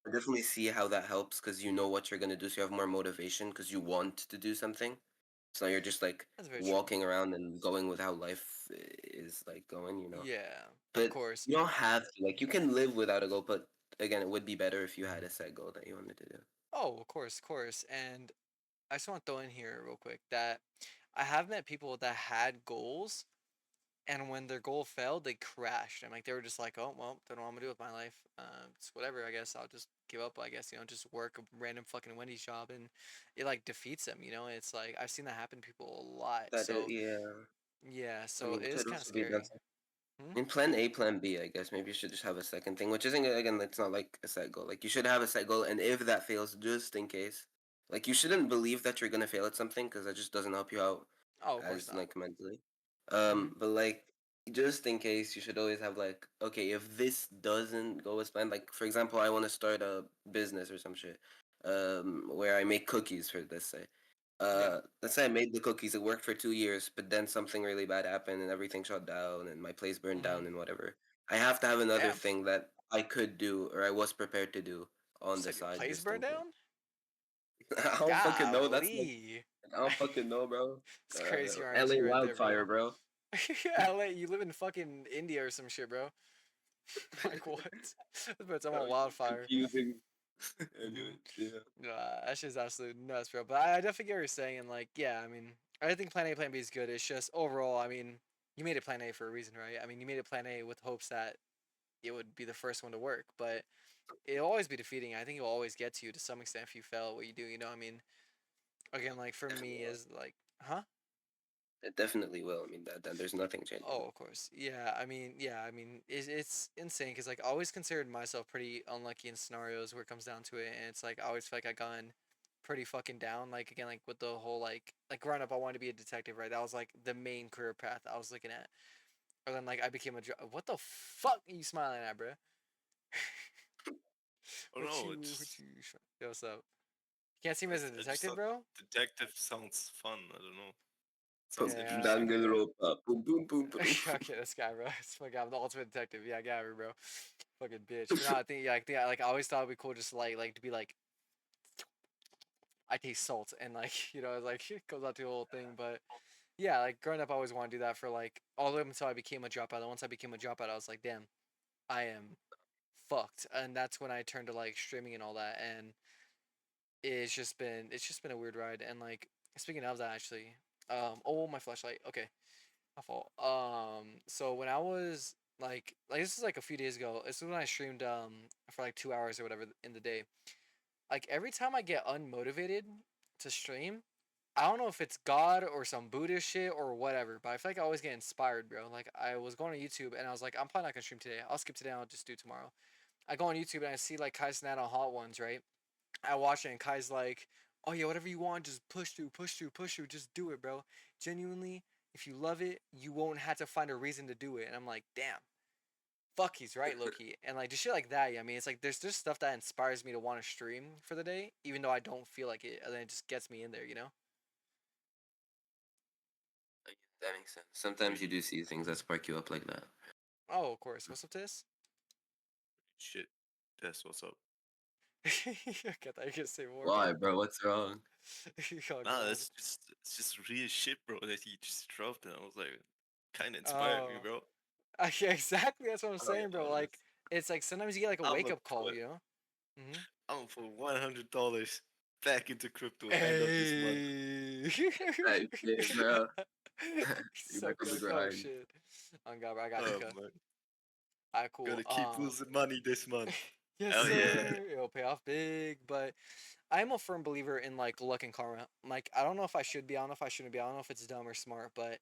I definitely see how that helps because you know what you're gonna do, so you have more motivation because you want to do something. So you're just like that's very true. walking around and going with how life is like going, you know. Yeah, of But course. you don't have to. Like you can live without a goal, but again, it would be better if you had a set goal that you wanted to do. Oh, of course. And I just want to throw in here real quick that I have met people that had goals, and when their goal failed, they crashed. And like they were just like, oh well, don't know what I'm gonna do with my life. It's whatever. I guess I'll just give up. I guess just work a random fucking Wendy's job, and it like defeats them. It's like I've seen that happen to people a lot. So Yeah. yeah, I so mean, it it is could kind of also be done. scary. Hmm? In plan A, plan B, I guess maybe you should just have a second thing, which isn't again. It's not like a set goal. Like you should have a set goal, and if that fails, just in case, like you shouldn't believe that you're gonna fail at something because that just doesn't help you out Oh, of course as not. like mentally. Hmm. But like just in case, you should always have like, okay, if this doesn't go as planned, like for example, I want to start a business or some shit, where I make cookies for this say. Yeah. Let's say I made the cookies. It worked for 2 years, but then something really bad happened and everything shut down and my place burned Hmm. down and whatever. I have to have another Damn. thing that I could do or I was prepared to do You on the said your side place just in burned case. down? I don't fucking know. That's like Golly. I don't fucking know, bro. It's crazy LA RNG right there, bro. wildfire, bro. LA, you live in fucking India or some shit, bro. Like what? But I'm on Oh, wildfire. confusing. Hmm. Anyways, yeah. Nah, that shit's absolute nuts, bro. But I definitely get what you're saying. And like, yeah, I mean, I think Plan A, Plan B is good. It's just overall, I mean, you made it Plan A for a reason, right? I mean, you made it Plan A with hopes that it would be the first one to work, but it'll always be defeating. I think it'll always get to you to some extent if you fail at what you do. I mean, again, like for Definitely me, will. is like, huh? It definitely will. I mean that there's nothing changing Oh, that. of course. Yeah. I mean, it's insane because like I always considered myself pretty unlucky in scenarios where it comes down to it, and it's like I always feel like I gone pretty fucking down. Like again, like with the whole like growing up, I wanted to be a detective, right? That was like the main career path I was looking at. Or then like I became a what the fuck are you smiling at, bro? Oh no, it's just Yo, what's up? You can't see me as a I just detective, thought bro? detective sounds fun. I don't know. Sounds Pum, Yeah. interesting. Danganronpa. Boom, boom, boom, boom. Okay, this guy, bro. It's fucking, I'm the ultimate detective. Yeah, I got her, bro. Fucking bitch. But no, I think, yeah, like, I always thought it'd be cool just to be like, I taste salt, and like, like, it goes out to the whole thing. But yeah, like, growing up, I always wanted to do that for like, all the way up until I became a dropout. And once I became a dropout, I was like, damn, I am fucked. And that's when I turned to like streaming and all that. And it's just been a weird ride. And like, speaking of that, actually, oh, my flashlight. Okay. My fault. So when I was like this is like a few days ago. This is when I streamed for like 2 hours or whatever in the day. Like every time I get unmotivated to stream, I don't know if it's God or some Buddhist shit or whatever, but I feel like I always get inspired, bro. Like I was going to YouTube and I was like, I'm probably not gonna stream today. I'll skip today. I'll just do tomorrow. I go on YouTube and I see like Kai Cenat on Hot Ones, right? I watch it and Kai's like, "Oh yeah, whatever you want, just push through, push through, push through, just do it, bro. Genuinely, if you love it, you won't have to find a reason to do it." And I'm like, "Damn, fuck, he's right, Loki." And like just shit like that. Yeah, I mean, it's like there's just stuff that inspires me to want to stream for the day, even though I don't feel like it, and then it just gets me in there. That makes sense. Sometimes you do see things that spark you up like that. Oh, of course. What's up, Tis? Shit, that's what's up. I thought you were gonna say more, Why, bro. bro? What's wrong? Oh, Nah, God. it's just real shit, bro. That he just dropped, and I was like, kind of inspired me, Oh, bro. yeah, exactly. That's what I'm saying, bro. Uh, Like, it's like sometimes you get like a I'm wake a up call, put you know? Mm-hmm. I'm for $100 back into crypto end of this month. Right, shit, bro. You So back on the cooked. Oh grind. shit. On God, bro, I got you, Oh cuz. man, Alright, cool. gotta keep losing money this month. Yes, Hell yeah. sir. It'll pay off big, but I'm a firm believer in like luck and karma. Like, I don't know if I should be, I don't know if I shouldn't be, I don't know if it's dumb or smart, but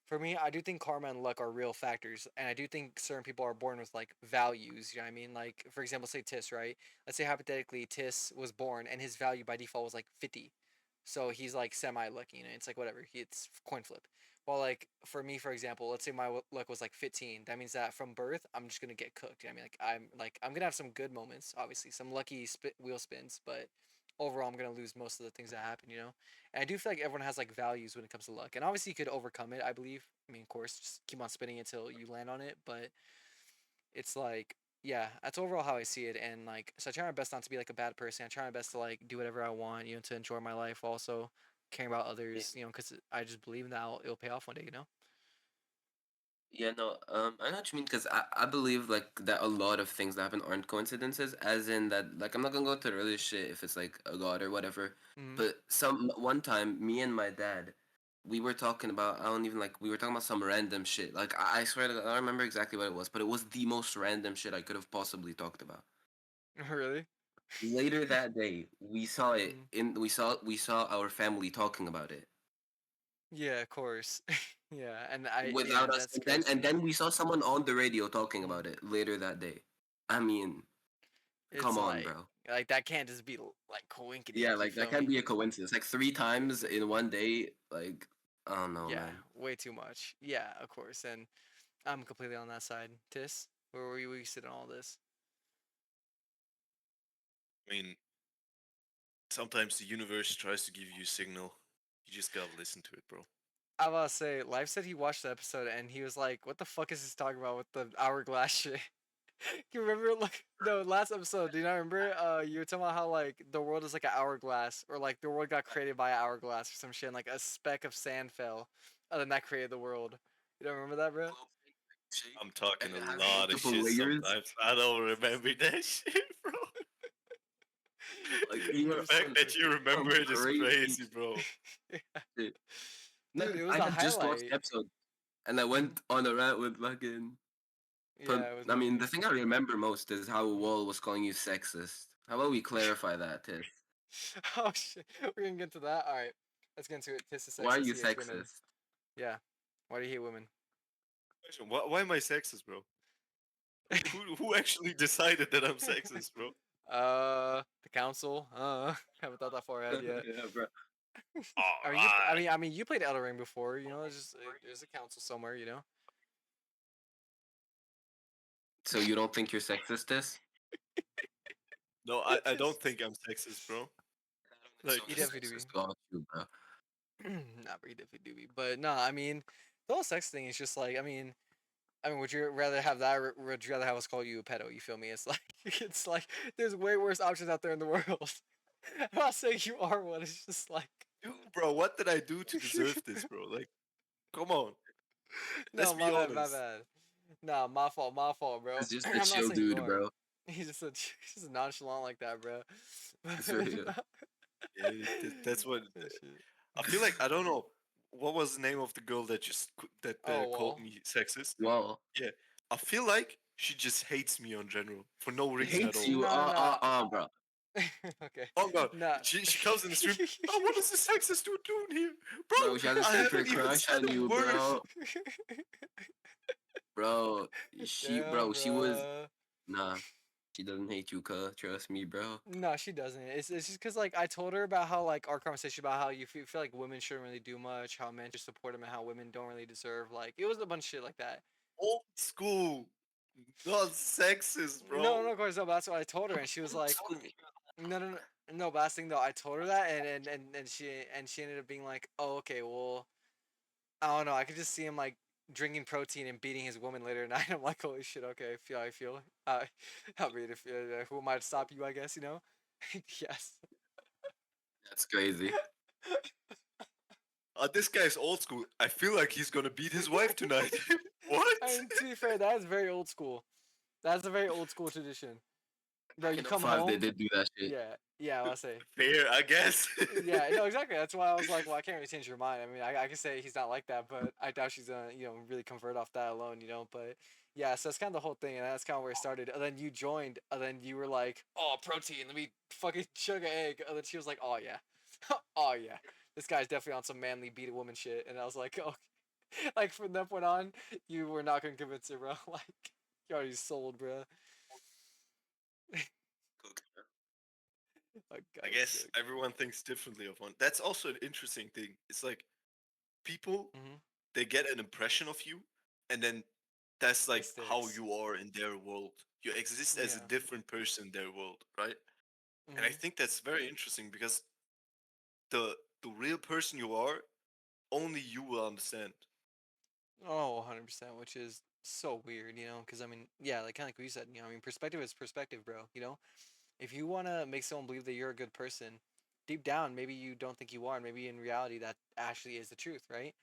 for me, I do think karma and luck are real factors, and I do think certain people are born with like values. You know what I mean? Like, for example, say Tis, right? Let's say hypothetically Tis was born and his value by default was like 50, so he's like semi lucky. You know, it's like whatever. It's coin flip. Well, like for me, for example, let's say my luck was like 15. That means that from birth, I'm just gonna get cooked. I mean, I'm gonna have some good moments, obviously, some lucky wheel spins, but overall, I'm gonna lose most of the things that happen. You know, and I do feel like everyone has like values when it comes to luck, and obviously you could overcome it. I believe. I mean, of course, just keep on spinning until you land on it, but it's like yeah, that's overall how I see it, and like so I try my best not to be like a bad person. I try my best to like do whatever I want, you know, to enjoy my life, also caring about Yeah, others, you know, because I just believe that it'll pay off one day, you know. yeah, no, I know what you mean because I believe like that a lot of things that happen aren't coincidences, as in that like I'm not gonna go to the religious shit if it's like a god or whatever, Mm-hmm. but one time me and my dad, we were talking about I don't even like we were talking about some random shit. Like I swear to God, I don't remember exactly what it was, but it was the most random shit I could have possibly talked about. Really? Later that day, we saw it Mm. in we saw our family talking about it Yeah, of course. Yeah, and without yeah, us, that's and crazy. then we saw someone on the radio talking Mm. about it later that day. I mean, It's come on, bro. like that can't just be like coinkity Yeah, ink, you like that feel can't me? be a coincidence. Like three times in one day, like I don't know, Yeah, man. way too much. Yeah, of course, and I'm completely on that side. Tis, where were you sit on all this? I mean, sometimes the universe tries to give you a signal. You just gotta listen to it, bro. I was about to say, Life said he watched the episode and he was like, "What the fuck is this talking about with the hourglass shit?" You remember like the last episode? Do you not remember? You were talking about how like the world is like an hourglass, or like the world got created by an hourglass or some shit, and like a speck of sand fell, and then that created the world. You don't remember that, bro? I'm talking a Having lot of multiple shit layers. sometimes. I don't remember that shit, bro. Like you The were fact on that you remember some it is crazy crazy, bro. shit. No, Dude, 'cause it was I the had just watched highlight. the episode and I Mhm. went on a rant with fucking. Yeah, it was I mean, Monkey. the thing I remember most is how Mhm. Wall was calling you sexist. How about we clarify that, Tiff? Oh shit, we're gonna get to that. All right, let's get into it. Tis is Why are sexist. you He hates women. sexist? Yeah. Why do you hate women? Question, why am I sexist, bro? Who actually decided that I'm sexist, bro? The council. Haven't thought that far ahead yet. Yeah, bro. I mean, you. I Alright. mean, I mean, you played Elden Ring before. You know, it's just there's a council somewhere. You know. So you don't think you're sexist, Tiff? No, I don't think I'm sexist, bro. So Like, You you're definitely do be. sexist about you, bro. Not very definitely do be. But no, I mean, the whole sex thing is just like, I mean, would you rather have that, or would you rather have us call you a pedo? You feel me? It's like, it's like, there's way worse options out there in the world. I'm not saying you are one. It's just like, dude, bro, what did I do to deserve this, bro? Like, come on. Let's no, be my bad, my honest. bad. No, my fault, bro. It's just a I'm not chill saying you dude, are. bro. He's just nonchalant like that, bro. It's real. Yeah, that's what Shit. I feel like. I don't know what was the name of the girl that Oh called well. me sexist. Well, Yeah, I feel like she just hates me on general for no he reason at hates all. you. No, no. Bro. Okay. Oh god, No. she comes in the stream. Oh, what is this sexist dude doing here, Bro, she bro? has a I secret haven't even crush said on a you, word. bro. Bro, Damn, she was, bro. nah, she doesn't hate you, cuz. Trust me, bro. No, she doesn't. It's just because like I told her about how like our conversation about how you feel like women shouldn't really do much, how men should support them, and how women don't really deserve like it was a bunch of shit like that. Old school, not sexist, No, bro. no, of course, no. But that's what I told her, and she was Old like, school. no, no, no, no. But last thing though, I told her that, and she ended up being like, oh, okay, well, I don't know. I could just see him like drinking protein and beating his woman later at night. I'm like, holy shit. Okay, I feel. I feel. I mean, if who am I to stop you? I guess you know. Yes. That's crazy. This guy's old school. I feel like he's gonna beat his wife tonight. What? I mean, to be fair, that is very old school. That's a very old school tradition. bro. Back You in come 05, they home. did do that shit. Yeah. I'll say. Fair, I guess. Yeah, no, exactly. That's why I was like, well, I can't really change your mind. I mean, I can say he's not like that, but I doubt she's gonna, really convert off that alone, But yeah, so that's kind of the whole thing, and that's kind of where it started. And then you joined, and then you were like, oh, protein, let me fucking chug an egg. And then she was like, oh yeah, oh yeah, this guy's definitely on some manly beat a woman shit. And I was like, oh, like from that point on, you were not gonna convince her, bro. Like you already sold, bro. Oh, I God, guess everyone thinks differently of one. That's also an interesting thing. It's like people Mm-hmm. they get an impression of you, and then that's It like how sticks. you are in their world. You exist as a Yeah. different person in their world, right? And I Mm-hmm. think that's very interesting because the real person you are, only you will understand. Oh, 100%, which is so weird, because I mean, yeah, like kind of like what you said, I mean, perspective is perspective, bro. If you want to make someone believe that you're a good person, deep down, maybe you don't think you are, and maybe in reality that actually is the truth, right?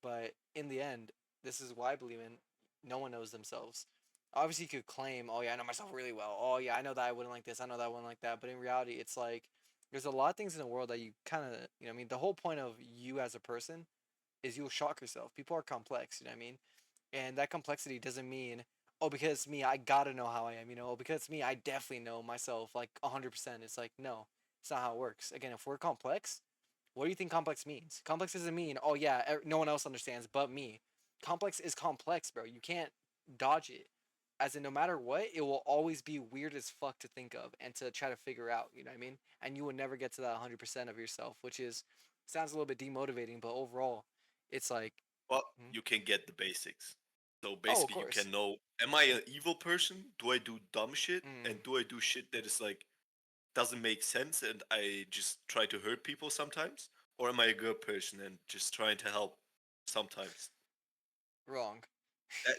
But in the end, this is why I believe in no one knows themselves. Obviously, you could claim, oh, yeah, I know myself really well. Oh, yeah, I know that I wouldn't like this. I know that I wouldn't like that. But in reality, it's like there's a lot of things in the world that you kind of, I mean, the whole point of you as a person is you'll shock yourself. People are complex, you know what I mean? And that complexity doesn't mean, oh, because it's me, I gotta know how I am, Oh, because it's me, I definitely know myself like 100%. It's like, no, it's not how it works. Again, if we're complex, what do you think complex means? Complex doesn't mean, oh, yeah, no one else understands but me. Complex is complex, bro. You can't dodge it. As in, no matter what, it will always be weird as fuck to think of and to try to figure out, you know what I mean? And you will never get to that 100% of yourself, which is, sounds a little bit demotivating, but overall, it's like, Well, hmm? you can get the basics. So Oh, of basically, you course. can know: am I an evil person? Do I do dumb shit? Mm. And do I do shit that is like doesn't make sense and I just try to hurt people sometimes? Or am I a good person and just trying to help sometimes? Wrong.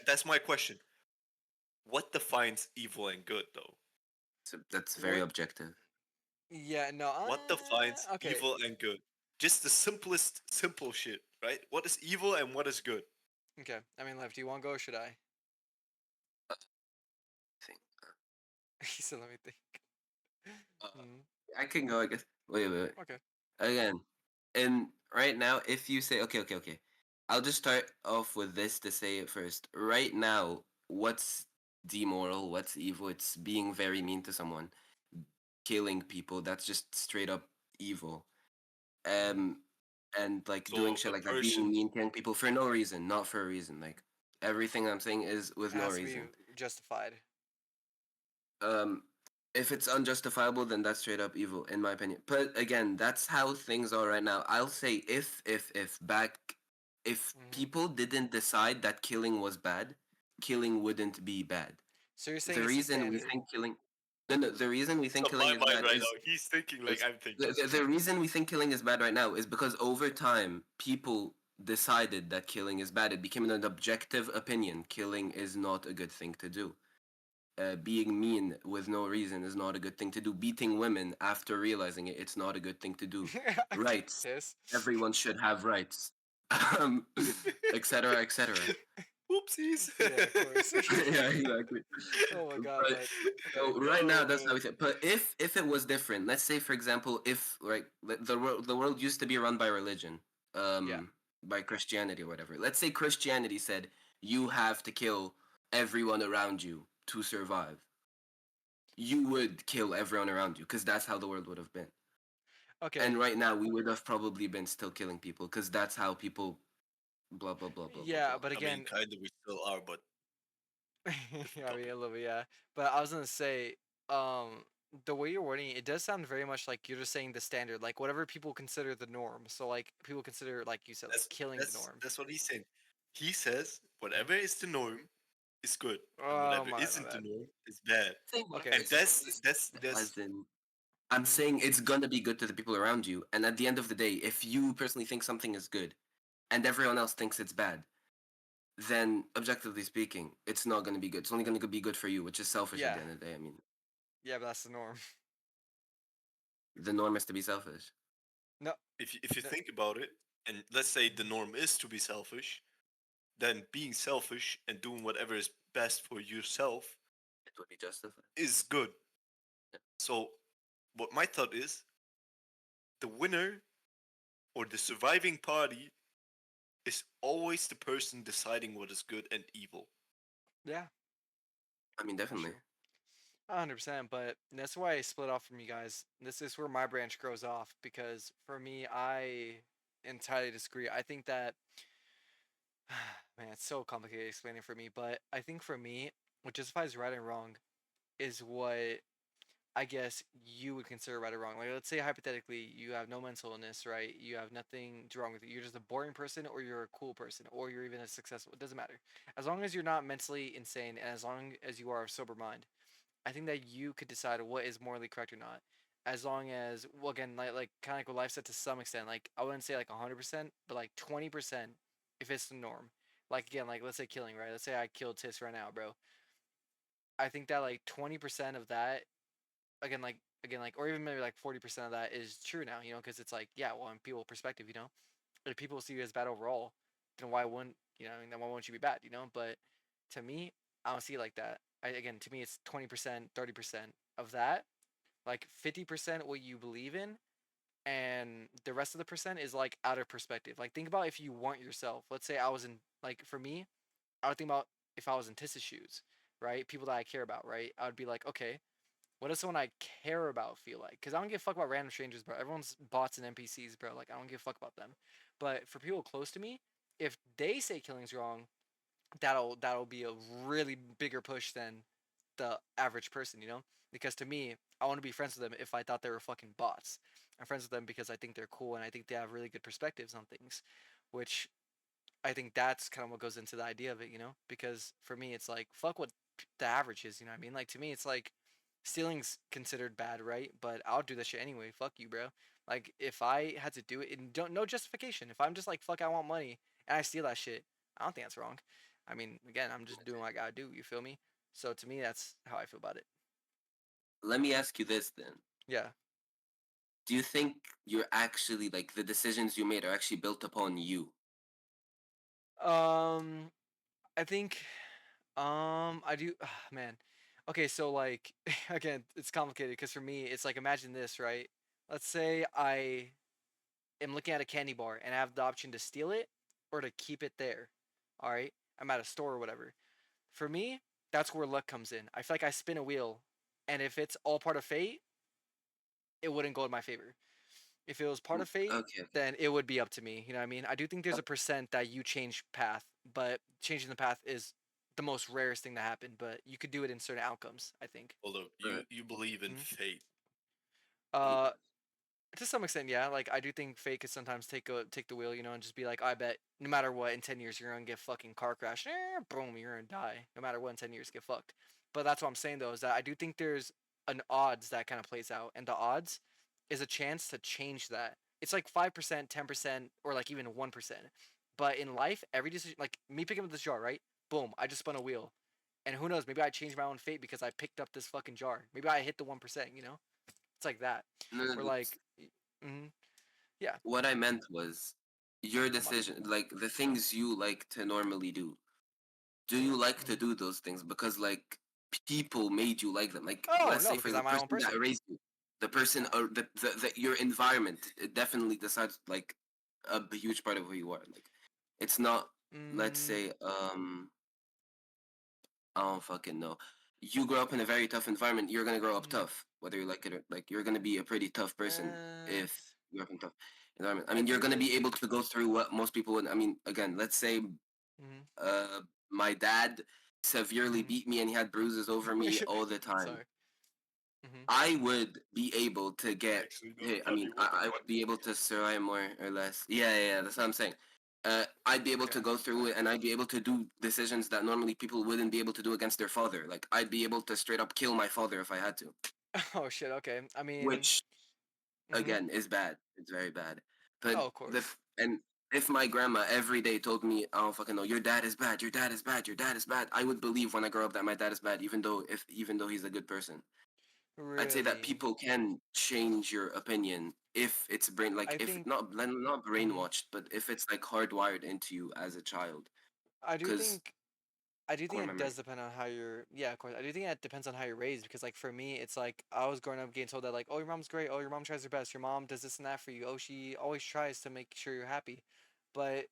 That's my question. What defines evil and good, though? So that's very What? objective. Yeah, no, What defines okay. evil and good? Just the simplest, simple shit, right? What is evil and what is good? Okay. I mean, Lev, do you want to go or should I? I think. He said, let me think. Uh, Mm, I can go. I guess. Wait. okay. Again, and right now, if you say okay, I'll just start off with this to say it first. Right now, what's demoral? What's evil? It's being very mean to someone, killing people. That's just straight up evil. Mm-hmm. Um, and like doing So shit a like that, being person, mean, killing people for no reason, not for a reason. Like everything I'm saying is with It no has to be reason. justified. Um, if it's unjustifiable, then that's straight up evil, in my opinion. But again, that's how things are right now. I'll say if Mm-hmm. people didn't decide that killing was bad, killing wouldn't be bad. So you're saying The it's a reason we standard. think killing, no, the reason we it's think on killing my is mind bad right now. He's thinking like is I'm thinking. the reason we think killing is bad right now is because over time people decided that killing is bad. It became an objective opinion. Killing is not a good thing to do. Being mean with no reason is not a good thing to do. Beating women after realizing it, it's not a good thing to do. Rights. Piss. Everyone should have rights. Um, etc. etc. Whoopsies. Yeah, of course. Yeah, exactly. Oh my god, But but okay. so right now Oh that's how man. we think. But if it was different, let's say for example, if like the world used to be run by religion, Yeah. by Christianity or whatever. Let's say Christianity said you have to kill everyone around you to survive. You would kill everyone around you because that's how the world would have been. And Okay. right now we would have probably been still killing people because that's how people blah blah blah blah blah Yeah, blah. but I mean, again, kind of we still are, but different yeah, I mean topic. a little bit, yeah. But I was gonna say, the way you're wording it, it does sound very much like you're just saying the standard, like whatever people consider the norm. So like people consider, like you said, like That's killing the that's norm. that's what he's saying. He says Mhm. whatever is the norm is good, and Oh whatever my isn't the bad. norm is bad. Saying Okay. whatever And is that's good that's that's as in I'm Hmm. saying it's gonna be good to the people around you. And at the end of the day, if you personally think something is good and everyone else thinks it's bad, then objectively speaking, it's not gonna be good. It's only gonna be good for you, which is selfish at Yeah. the end of the day. I mean, Yeah, but that's the norm. the norm is to be selfish. No. if you No. think about it, and let's say the norm is to be selfish, then being selfish and doing whatever is best for yourself It would be justified. is good. So, what my thought is, the winner or the surviving party is always the person deciding what is good and evil. Yeah, I mean, for definitely. sure. 100%, but that's why I split off from you guys. This is where my branch grows off because for me, I entirely disagree. I think that, man, it's so complicated explaining for me, but I think for me, what justifies right and wrong is what I guess you would consider right or wrong. Like, let's say hypothetically, you have no mental illness, right? You have nothing wrong with you. You're just a boring person, or you're a cool person, or you're even a successful. It doesn't matter. As long as you're not mentally insane, and as long as you are of sober mind, I think that you could decide what is morally correct or not. As long as, well, again, like kind of like what life said to some extent. Like I wouldn't say like 100%, but like 20%, if it's the norm. Like again, like let's say killing, right? Let's say I killed Tis right now, bro. I think that like 20% of that, again, like or even maybe like 40% of that is true now. Because it's like, yeah, well, in people perspective, if people see you as bad overall, then why wouldn't then why won't you be bad? But to me, I don't see it like that. Again, to me, it's 20%, 30% of that, like 50% what you believe in, and the rest of the percent is like out of perspective. Like think about if you weren't yourself. Let's say I was in, like, for me, I would think about if I was in Tiss's shoes, right? People that I care about, right? I would be like, okay, what does someone I care about feel like? Because I don't give a fuck about random strangers, bro. Everyone's bots and NPCs, bro. Like I don't give a fuck about them. But for people close to me, if they say killing's wrong, that'll be a really bigger push than the average person, Because to me, I want to be friends with them if I thought they were fucking bots. I'm friends with them because I think they're cool and I think they have really good perspectives on things, which I think that's kind of what goes into the idea of it, Because for me, it's like fuck what the average is, you know what I mean? Like to me, it's like stealing's considered bad, right? But I'll do that shit anyway. Fuck you, bro. Like if I had to do it and don't no justification. If I'm just like fuck, I want money and I steal that shit, I don't think that's wrong. I mean, again, I'm just doing what I gotta do. You feel me? So to me, that's how I feel about it. Let me ask you this then. Yeah. Do you think you're actually like the decisions you made are actually built upon you? Um, I think, I do. Man. Okay, so like, again, it's complicated because for me, it's like imagine this, right? Let's say I am looking at a candy bar and I have the option to steal it or to keep it there. All right, I'm at a store or whatever. For me, that's where luck comes in. I feel like I spin a wheel, and if it's all part of fate, it wouldn't go in my favor. If it was part of fate, Okay, okay. then it would be up to me. You know what I mean? I do think there's a percent that you change path, but changing the path is the most rarest thing to happen. But you could do it in certain outcomes, I think. Hold up, Right. you believe in Mhm. fate. Uh, to some extent, yeah. Like I do think fate could sometimes take the wheel, and just be like, I bet no matter what, in 10 years you're gonna get fucking car crash. Boom, you're gonna die. No matter what, in 10 years, get fucked. But that's what I'm saying though, is that I do think there's an odds that kind of plays out, and the odds is a chance to change that. It's like 5%, 10%, or like even 1%. But in life, every decision, like me picking up this jar, right? Boom, I just spun a wheel, and who knows? Maybe I changed my own fate because I picked up this fucking jar. Maybe I hit the 1%. It's like that. No, no, Or like, mm-hmm. Yeah. what I meant was your My bad. decision, like the things you like to normally do. Do you like to Mhm. do those things because like people made you like them? Like Oh let's no, say for because the I'm my own person that person. raised you, the person Nah. or the your environment, it definitely decides like a huge part of who you are. Like it's not, let's Mm, say I don't fucking know. You grow up in a very tough environment. You're gonna grow up mhm. tough, whether you like it or like. You're gonna be a pretty tough person Uh, if you grow up in tough environment. I I mean, you're do gonna think. be able to go through what most people would. I mean, again, let's say Mhm. my dad severely Mhm. beat me and he had bruises over me all the time. Sorry. Mhm. I would be able to get. Actually gonna Hey, I cut mean, you. What the I fuck? would be able to survive more or less. Yeah, yeah, yeah, that's what I'm saying. I'd be able to Okay. go through it, and I'd be able to do decisions that normally people wouldn't be able to do against their father. Like I'd be able to straight up kill my father if I had to, Oh shit. Okay. I mean. which Mhm. again is bad. It's very bad. But Oh, of the course. and if my grandma every day told me, I don't fucking know, your dad is bad, your dad is bad, your dad is bad, I would believe when I grow up that my dad is bad, even though he's a good person. I'd say that Really. people can change your opinion if it's brain like I if think. not Mhm. brainwashed, but if it's like hardwired into you as a child. I do Because think. I do think core it memory. does depend on how you're. Yeah, of course. I do think it depends on how you're raised because, like, for me, it's like I was growing up getting told that, like, oh, your mom's great. Oh, your mom tries her best. Your mom does this and that for you. Oh, she always tries to make sure you're happy. But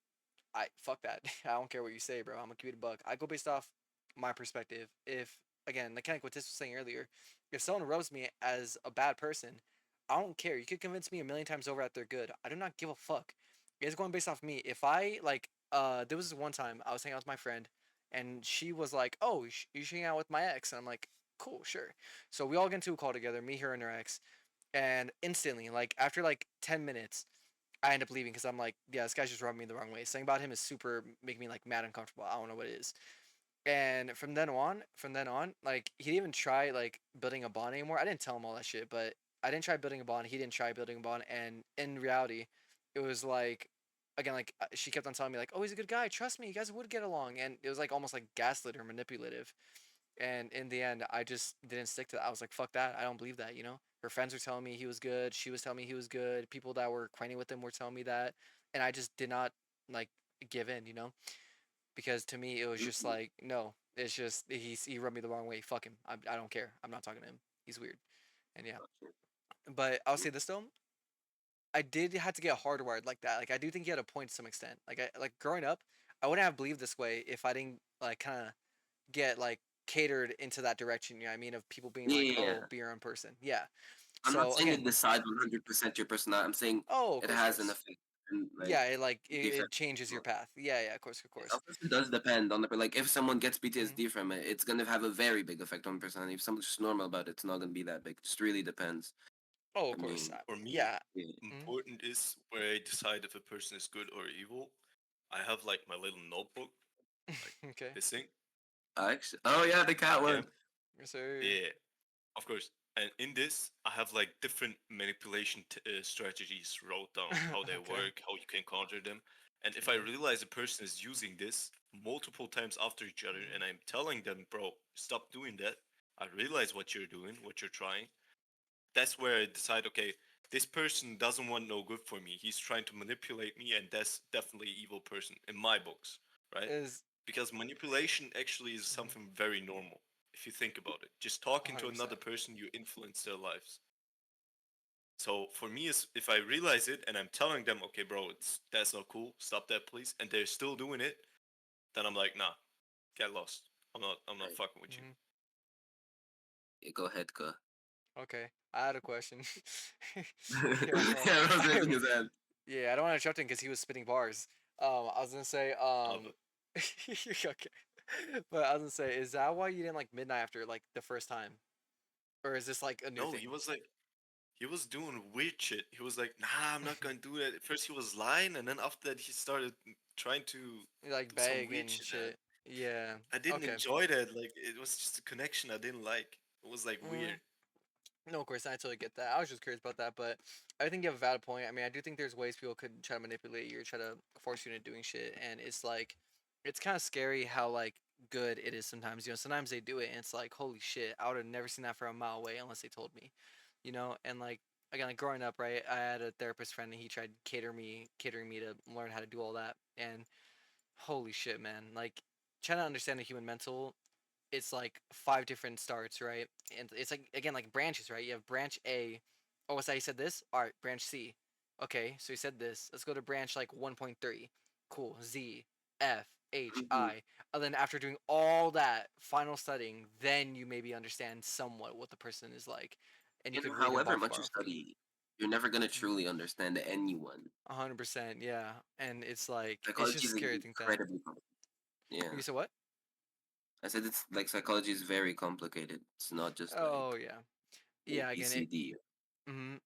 I fuck that. I don't care what you say, bro. I'm gonna keep it a buck. I go based off my perspective. If again, like kind of what this was saying earlier, if someone rubs me as a bad person, I don't care. You could convince me a million times over that they're good. I do not give a fuck. It's going based off me. If I like, there was this one time I was hanging out with my friend, and she was like, "Oh, you should hang out with my ex," and I'm like, "Cool, sure." So we all get into a call together, me, her, and her ex, and instantly, like after like 10 minutes, I end up leaving because I'm like, yeah, this guy's just rubbing me the wrong way. Something about him is super making me like mad uncomfortable. I don't know what it is. And from then on, like he didn't even try like building a bond anymore. I didn't tell him all that shit, but I didn't try building a bond. He didn't try building a bond, and in reality, it was like, again, like she kept on telling me like, oh, he's a good guy. Trust me, you guys would get along, and it was like almost like gaslit or manipulative. And in the end, I just didn't stick to that. I was like, fuck that. I don't believe that, you know? Her friends were telling me he was good. She was telling me he was good. People that were acquainted with him were telling me that. And I just did not, like, give in, you know? Because to me, it was just Mhm. like, no, it's just, he rubbed me the wrong way. Fuck him. I don't care. I'm not talking to him. He's weird. And yeah. But I'll say this, though. I did have to get hardwired like that. Like, I do think he had a point to some extent. Like growing up, I wouldn't have believed this way if I didn't, like, kind of get like catered into that direction. You know what I mean? Of people being like, Yeah. "Oh, be your own person." Yeah. I'm not So saying it again, decides 100% your personality. I'm saying oh, of it course, of has an course. effect and like Yeah, it different. changes your path. Yeah, yeah, of course, of course. Of course, it does depend on the like. If someone gets Hmm. PTSD from it, it's gonna have a very big effect on personality. If someone's just normal about it, it's not gonna be that big. It just really depends. Oh, I of course. mean, For me, Yeah. yeah. Mhm. important is where I decide if a person is good or evil. I have like my little notebook, like Okay. this thing. Actually, oh yeah, the cat Yeah, one. Yes, sir. yeah, of course. And in this, I have like different manipulation strategies wrote down, how they Okay. work, how you can counter them. And if I Mhm. realize a person is using this multiple times after each other, Mhm. and I'm telling them, bro, stop doing that. I realize what you're doing, what you're trying. That's where I decide, okay, this person doesn't want no good for me. He's trying to manipulate me, and that's definitely evil person in my books, right? Is Because manipulation actually is mhm, something very normal if you think about it. Just talking to another 100%. person, you influence their lives. So for me, is if I realize it and I'm telling them, okay, bro, that's not cool. Stop that, please. And they're still doing it, then I'm like, nah, get lost. I'm not Right. fucking with you. Mhm. Yeah, go ahead, go. Okay. I had a question. Yeah, Yeah. I was raising his hand. Yeah, I don't want to interrupt him because he was spitting bars. I was gonna say, But okay, but I was gonna say, is that why you didn't like Midnight after like the first time, or is this like a new no, thing? he was doing weird shit. He was like, nah, I'm not gonna do that. At first he was lying, and then after that he started trying to Like do some beg weird and shit. And shit. Yeah. I didn't Okay. enjoy that. Like it was just a connection I didn't like. It was like Mm, weird. no, of course, I totally get that. I was just curious about that, but I think you have a valid point. I mean, I do think there's ways people could try to manipulate you or try to force you into doing shit, and it's like, it's kind of scary how like good it is sometimes. You know, sometimes they do it, and it's like, holy shit, I would have never seen that from a mile away unless they told me. You know, and like again, like growing up, right? I had a therapist friend, and he tried catering me to learn how to do all that, and holy shit, man, like trying to understand the human mental, it's like five different starts, right? And it's like again like branches, right? You have branch A. Oh, what's that? He said this. All right, branch C. Okay, so he said this. Let's go to branch like 1.3. Cool. Z, F, H, Mhm. I. And then after doing all that final studying, then you maybe understand somewhat what the person is like, and you You could know, rate him however by much you far. study, you're never gonna truly understand anyone. 100%, yeah. And it's like it's Psychology just is scary to think that. incredibly complicated. Yeah, You said what? I said it's like psychology is very complicated. It's not just Oh like yeah, A yeah. B Again, C D.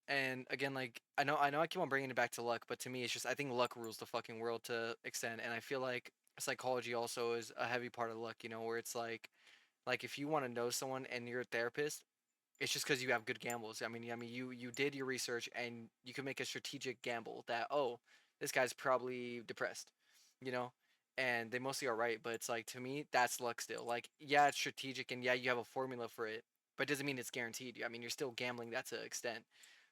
And again, like I know, I keep on bringing it back to luck, but to me, it's just I think luck rules the fucking world to extent, and I feel like psychology also is a heavy part of luck. You know, where it's like if you want to know someone and you're a therapist, it's just because you have good gambles. I mean, you did your research and you can make a strategic gamble that oh, this guy's probably depressed, you know, and they mostly are right. But it's like to me, that's luck still. Like yeah, it's strategic and yeah, you have a formula for it, but it doesn't mean it's guaranteed. I mean, you're still gambling that to an extent.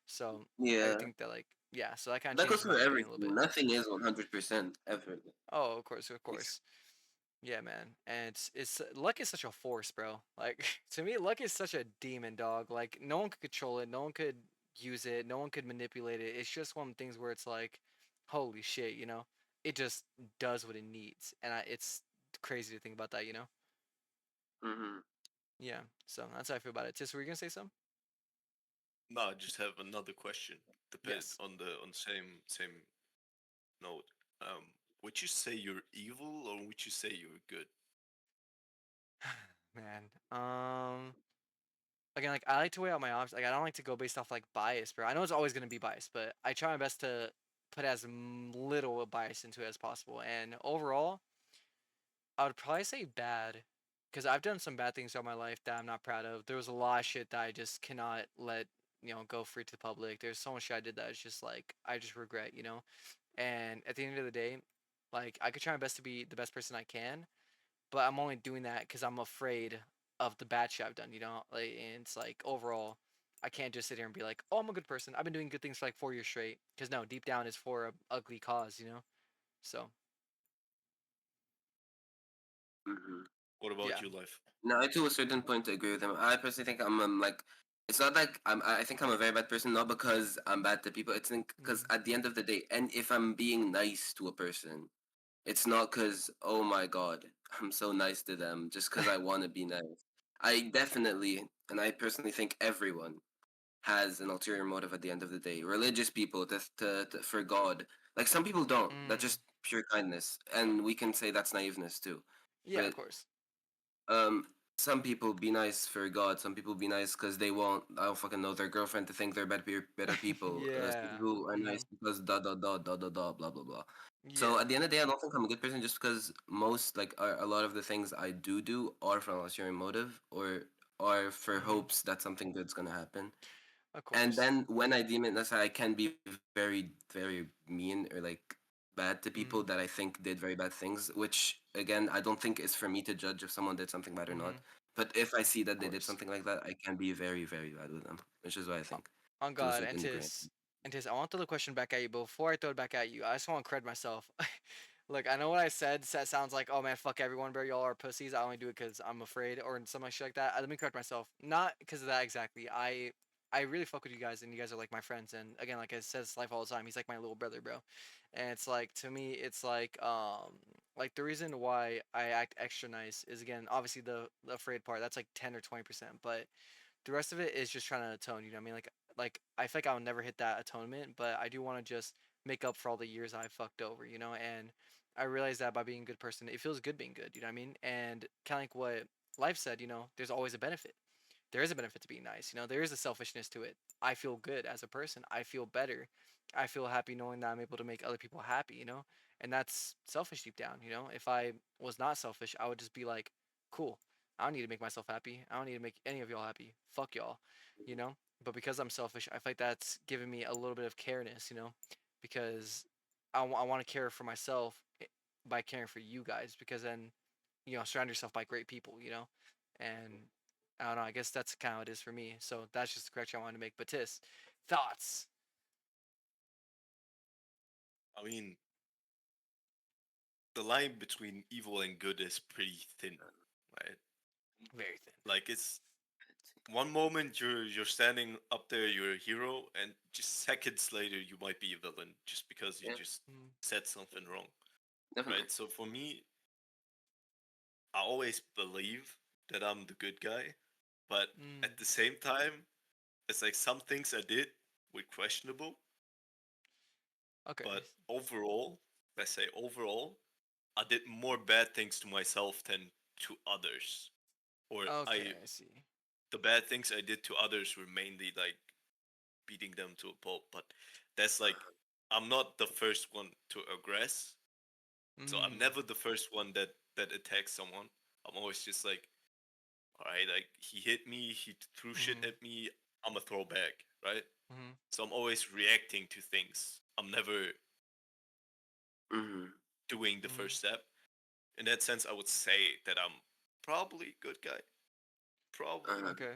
So I Yeah, think that like yeah, so that kind of that goes changes for my opinion a little everything. bit. Nothing is 100% ever. Oh, of course, of It's course. Yeah, man. And it's luck is such a force, bro. Like to me, luck is such a demon, dog. Like no one could control it, no one could use it, no one could manipulate it. It's just one of the things where it's like, holy shit, you know? It just does what it needs, and it's crazy to think about that, you know? Mm-hmm. Yeah. So that's how I feel about it. Tis, were you gonna say something? No, I just have another question. Depend Yes. on the same note. Um, would you say you're evil or would you say you're good? Man. Again, like I like to weigh out my options. Like I don't like to go based off like bias, bro. I know it's always gonna be biased, but I try my best to put as little bias into it as possible. And overall, I would probably say bad, because I've done some bad things throughout my life that I'm not proud of. There was a lot of shit that I just cannot let go free to the public. There's so much shit I did that it's just like I just regret, you know. And at the end of the day, like I could try my best to be the best person I can, but I'm only doing that because I'm afraid of the bad shit I've done, you know. Like, and it's like overall, I can't just sit here and be like, oh, I'm a good person. I've been doing good things for like 4 years straight. Because no, deep down, it's for a ugly cause, you know. So Mm-hmm. What about yeah. you, life? No, I to a certain point agree with him. I personally think I'm like, it's not like I think I'm a very bad person, not because I'm bad to people. It's because Mm-hmm. at the end of the day, and if I'm being nice to a person, it's not because oh my god, I'm so nice to them just because I want to be nice. I definitely, and I personally think everyone has an ulterior motive at the end of the day. Religious people for God. Like some people don't. That's Mm. just pure kindness, and we can say that's naiveness too. Yeah, of But course. um, some people be nice for God. Some people be nice because they want I don't fucking know their girlfriend to think they're better people. Some Yeah. people are Mm-hmm. nice because blah blah blah. So Yeah. at the end of the day, I don't think I'm a good person just because most like a lot of the things I do are from a ulterior motive or are for Mm-hmm. hopes that something good's gonna happen. Of And course. then when I deem it necessary, I can be very mean or like bad to people Mm-hmm. that I think did very bad things, which again I don't think is for me to judge if someone did something bad or Mm-hmm. not. But if I see Of that they did course. something like that, I can be very bad with them, which is what I O- think On to a God, and certain degree. tis, and tis. I want to throw the question back at you, but before I throw it back at you, I just want to cred myself. Look, I know what I said. Sounds like, oh man, fuck everyone, bro. Y'all are pussies. I only do it because I'm afraid, or something like shit like that. Let me correct myself. Not because of that exactly. I really fuck with you guys, and you guys are like my friends. And again, like I says life all the time, he's like my little brother, bro. And it's like to me, it's like the reason why I act extra nice is again, obviously the afraid part. That's like 10 or 20%, but the rest of it is just trying to atone. You know what I mean? Like I feel like I'll never hit that atonement, but I do want to just make up for all the years I fucked over. You know, and I realize that by being a good person, it feels good being good. You know what I mean? And kind of like what life said. You know, there's always a benefit. There is a benefit to being nice. You know, there is a selfishness to it. I feel good as a person. I feel better. I feel happy knowing that I'm able to make other people happy. You know, and that's selfish deep down. You know, if I was not selfish, I would just be like, cool. I don't need to make myself happy. I don't need to make any of y'all happy. Fuck y'all, you know? But because I'm selfish, I feel like that's given me a little bit of careness, you know? Because I want to care for myself by caring for you guys, because then, surround yourself by great people, you know? And I don't know, I guess that's kind of how it is for me. So that's just the correction I wanted to make. But Tis, thoughts? I mean, the line between evil and good is pretty thin, right? Very thin. Like it's one moment you're standing up there, you're a hero, and just seconds later you might be a villain just because you Yeah, just Mm, said something wrong, definitely. right? So for me, I always believe that I'm the good guy, but mm, at the same time, it's like some things I did were questionable, okay. but overall, let's say overall, I did more bad things to myself than to others. Or Okay, I see. the bad things I did to others were mainly like beating them to a pulp. But that's like, I'm not the first one to aggress. So I'm Mm, never the first one that attacks someone. I'm always just like, all right, like he hit me, he threw shit mm, at me, I'm a throw back, right? mm, So I'm always reacting to things. I'm never Hmm. doing the mm. first step. In that sense, I would say that I'm probably a good guy. Probably. Uh, Okay.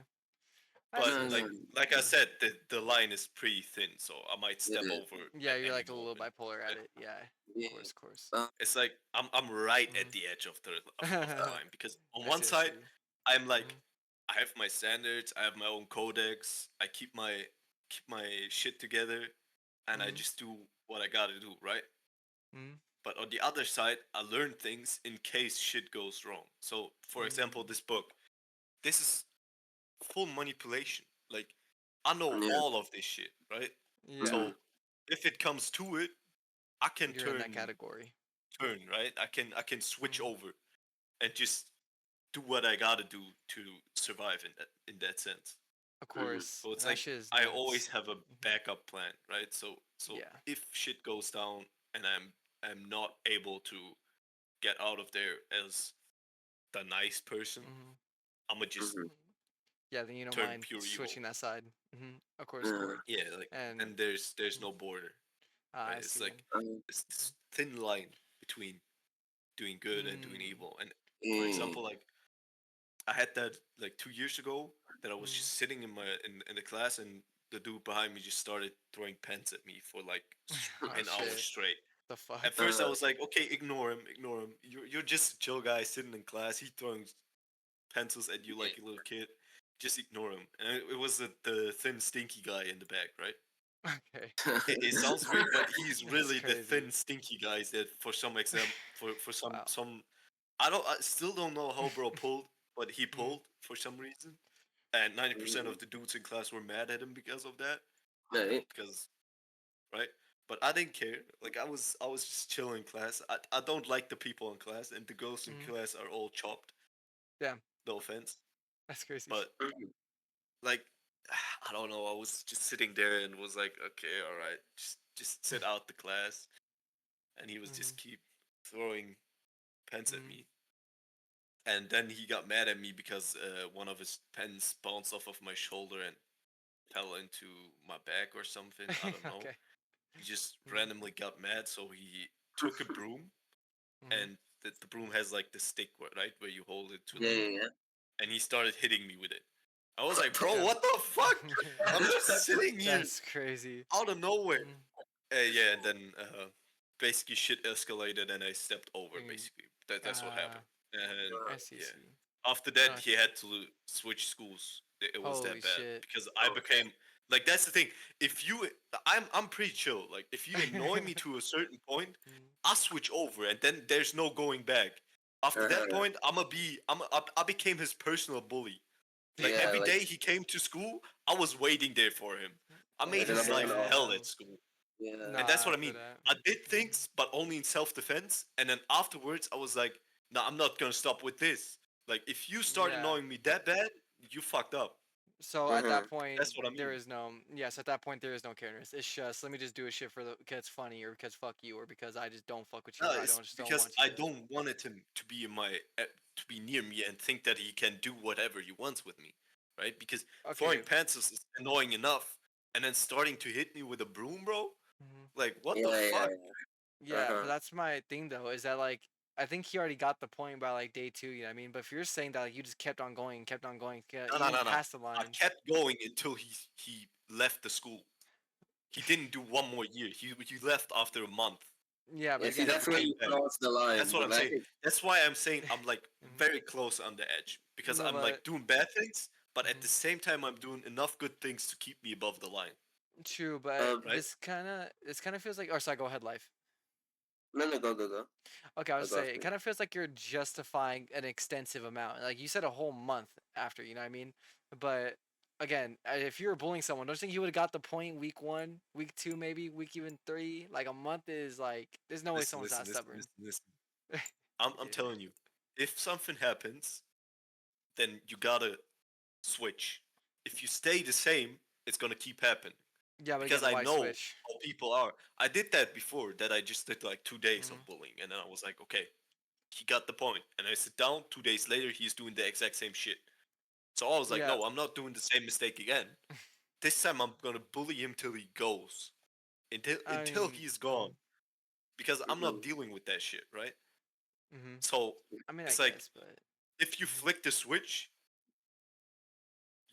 I But see, I see. like I said, the line is pretty thin, so I might step Yeah. over Yeah, at you're any like a little moment. bipolar at But it. Yeah, Yeah. of course, of course. it's like I'm right Mhm. at the edge of the line because on I one see, I see. side I'm like Mhm. I have my standards, I have my own codex, I keep my shit together, and I Mhm. just do what I gotta do, right? Mhm. But on the other side, I learn things in case shit goes wrong. So, for example, Mm. this book, this is full manipulation. Like, I know Yeah. all of this shit, right? Yeah, Mhm. So, if it comes to it, I can you're in that category. turn, right? I can switch Mhm. over and just do what I gotta do to survive in that sense. Of Mhm. course, So it's and that like shit is I always nuts. have a Mhm. backup plan, right? So Yeah. if shit goes down and I'm not able to get out of there as the nice person, Mhm. I'ma just Mhm. Yeah, then you don't turn mind pure evil. switching that side. Of course, of Yeah. course. Yeah, like And and there's mhm. no border, right? I It's see. like Um, this thin line between doing good and doing Mm. evil. And for eh, example, like I had that like 2 years ago that I was Mm. just sitting in the class and the dude behind me just started throwing pens at me for like Oh an hour shit. straight. The fuck. At first, I was like, okay, ignore him, ignore him. You're just a chill guy sitting in class. He throwing pencils at you yeah. like a little kid. Just ignore him. And it was the thin, stinky guy in the back, right? Okay. It sounds weird, but he's That's really the crazy. thin, stinky guys that for some exam for Wow. some I still don't know how bro pulled, but he Mhm. pulled for some reason. And 90% Mhm. of the dudes in class were mad at him because of that. Right. Because right? But I didn't care. Like I was just chilling in class. I don't like the people in class, and the girls in Mhm. class are all chopped. Damn. No offense, That's crazy. but Mhm. like I don't know. I was just sitting there and was like, okay, all right, just sit out the class, and he was Mhm. just keep throwing pens at Mhm. me. And then he got mad at me because one of his pens bounced off of my shoulder and fell into my back or something. I don't know. Okay. He just Mhm. randomly got mad, so he took a broom Mhm. and the broom has like the stick, right, where you hold it to Yeah, like, Mhm. yeah, and he started hitting me with it. I was like, bro, Damn. what the fuck? I'm just sitting here That's crazy. out of nowhere. Mhm. Yeah, and then basically shit escalated, and I stepped over. And Basically, that's what uh, happened. And I see, yeah, see. after that, No, he had to switch schools. It was holy that bad shit. because I became like that's the thing. If you, I'm pretty chill. Like if you annoy me to a certain point, Mhm. I switch over, and then there's no going back. After that uh-huh. point, I became his personal bully. Like Yeah, every Damn. like day he came to school, I was waiting there for him. I made like his another life one off. hell at Damn. school. Yeah. And Nah, that's I what I feel mean. that. I did Mhm. things, but only in self defense. And then afterwards, I was like, no, I'm not going to stop with this. Like, if you start Yeah. annoying me that bad, you fucked up. So at Uh-huh. that point, That's what I there mean. is no yes. At that point, there is no careness. It's just let me just do a shit for the because it's funny or because fuck you or because I just don't fuck with you No, or I it's don't just don't because want you I to. don't want it to be in my to be near me and think that he can do whatever he wants with me, right? Because throwing Okay. pencils is annoying enough, and then starting to hit me with a broom, bro. Mhm. Like, what the Yeah, yeah, fuck? yeah. Yeah, but Uh-huh. that's my thing though. Is that like I think he already got the point by like day two. You know what I mean? But if you're saying that like, you just kept on going, No, no, even no, no. past the I line. kept going until he left the school. He didn't do one more year. He left after a month. Yeah, but Yeah, see, He again, that's never where came you back. cross the That's line. what I'm Like, saying. That's why I'm saying I'm like Mhm. very close on the edge because No, I'm like but doing bad things, but at mhm. the same time I'm doing enough good things to keep me above the line, True, but um, right? this kind of feels like. Or sorry, go ahead, life. no, no, go, go, go. Okay, I I'll was go say it after you. kind of feels like you're justifying an extensive amount. Like you said, a whole month after. You know what I mean? But again, if you were bullying someone, don't you think you would have got the point week one, week two, maybe week even three? Like a month is like, there's no way Listen, someone's listen, that listen, stubborn. listen, listen. I'm Yeah. telling you, if something happens, then you gotta switch. If you stay the same, it's gonna keep happening. Yeah, but Because again, I why know switch? how people are. I did that before. That I just did like 2 days Mm. of bullying, and then I was like, okay, he got the point. And I sit down. 2 days later, he's doing the exact same shit. So I was like, Yeah. no, I'm not doing the same mistake again. This time, I'm gonna bully him till he goes, I until mean, he's gone. Because I'm not Mhm. dealing with that shit, right? hmm So I mean, I it's like guess, but if you mhm. flick the switch,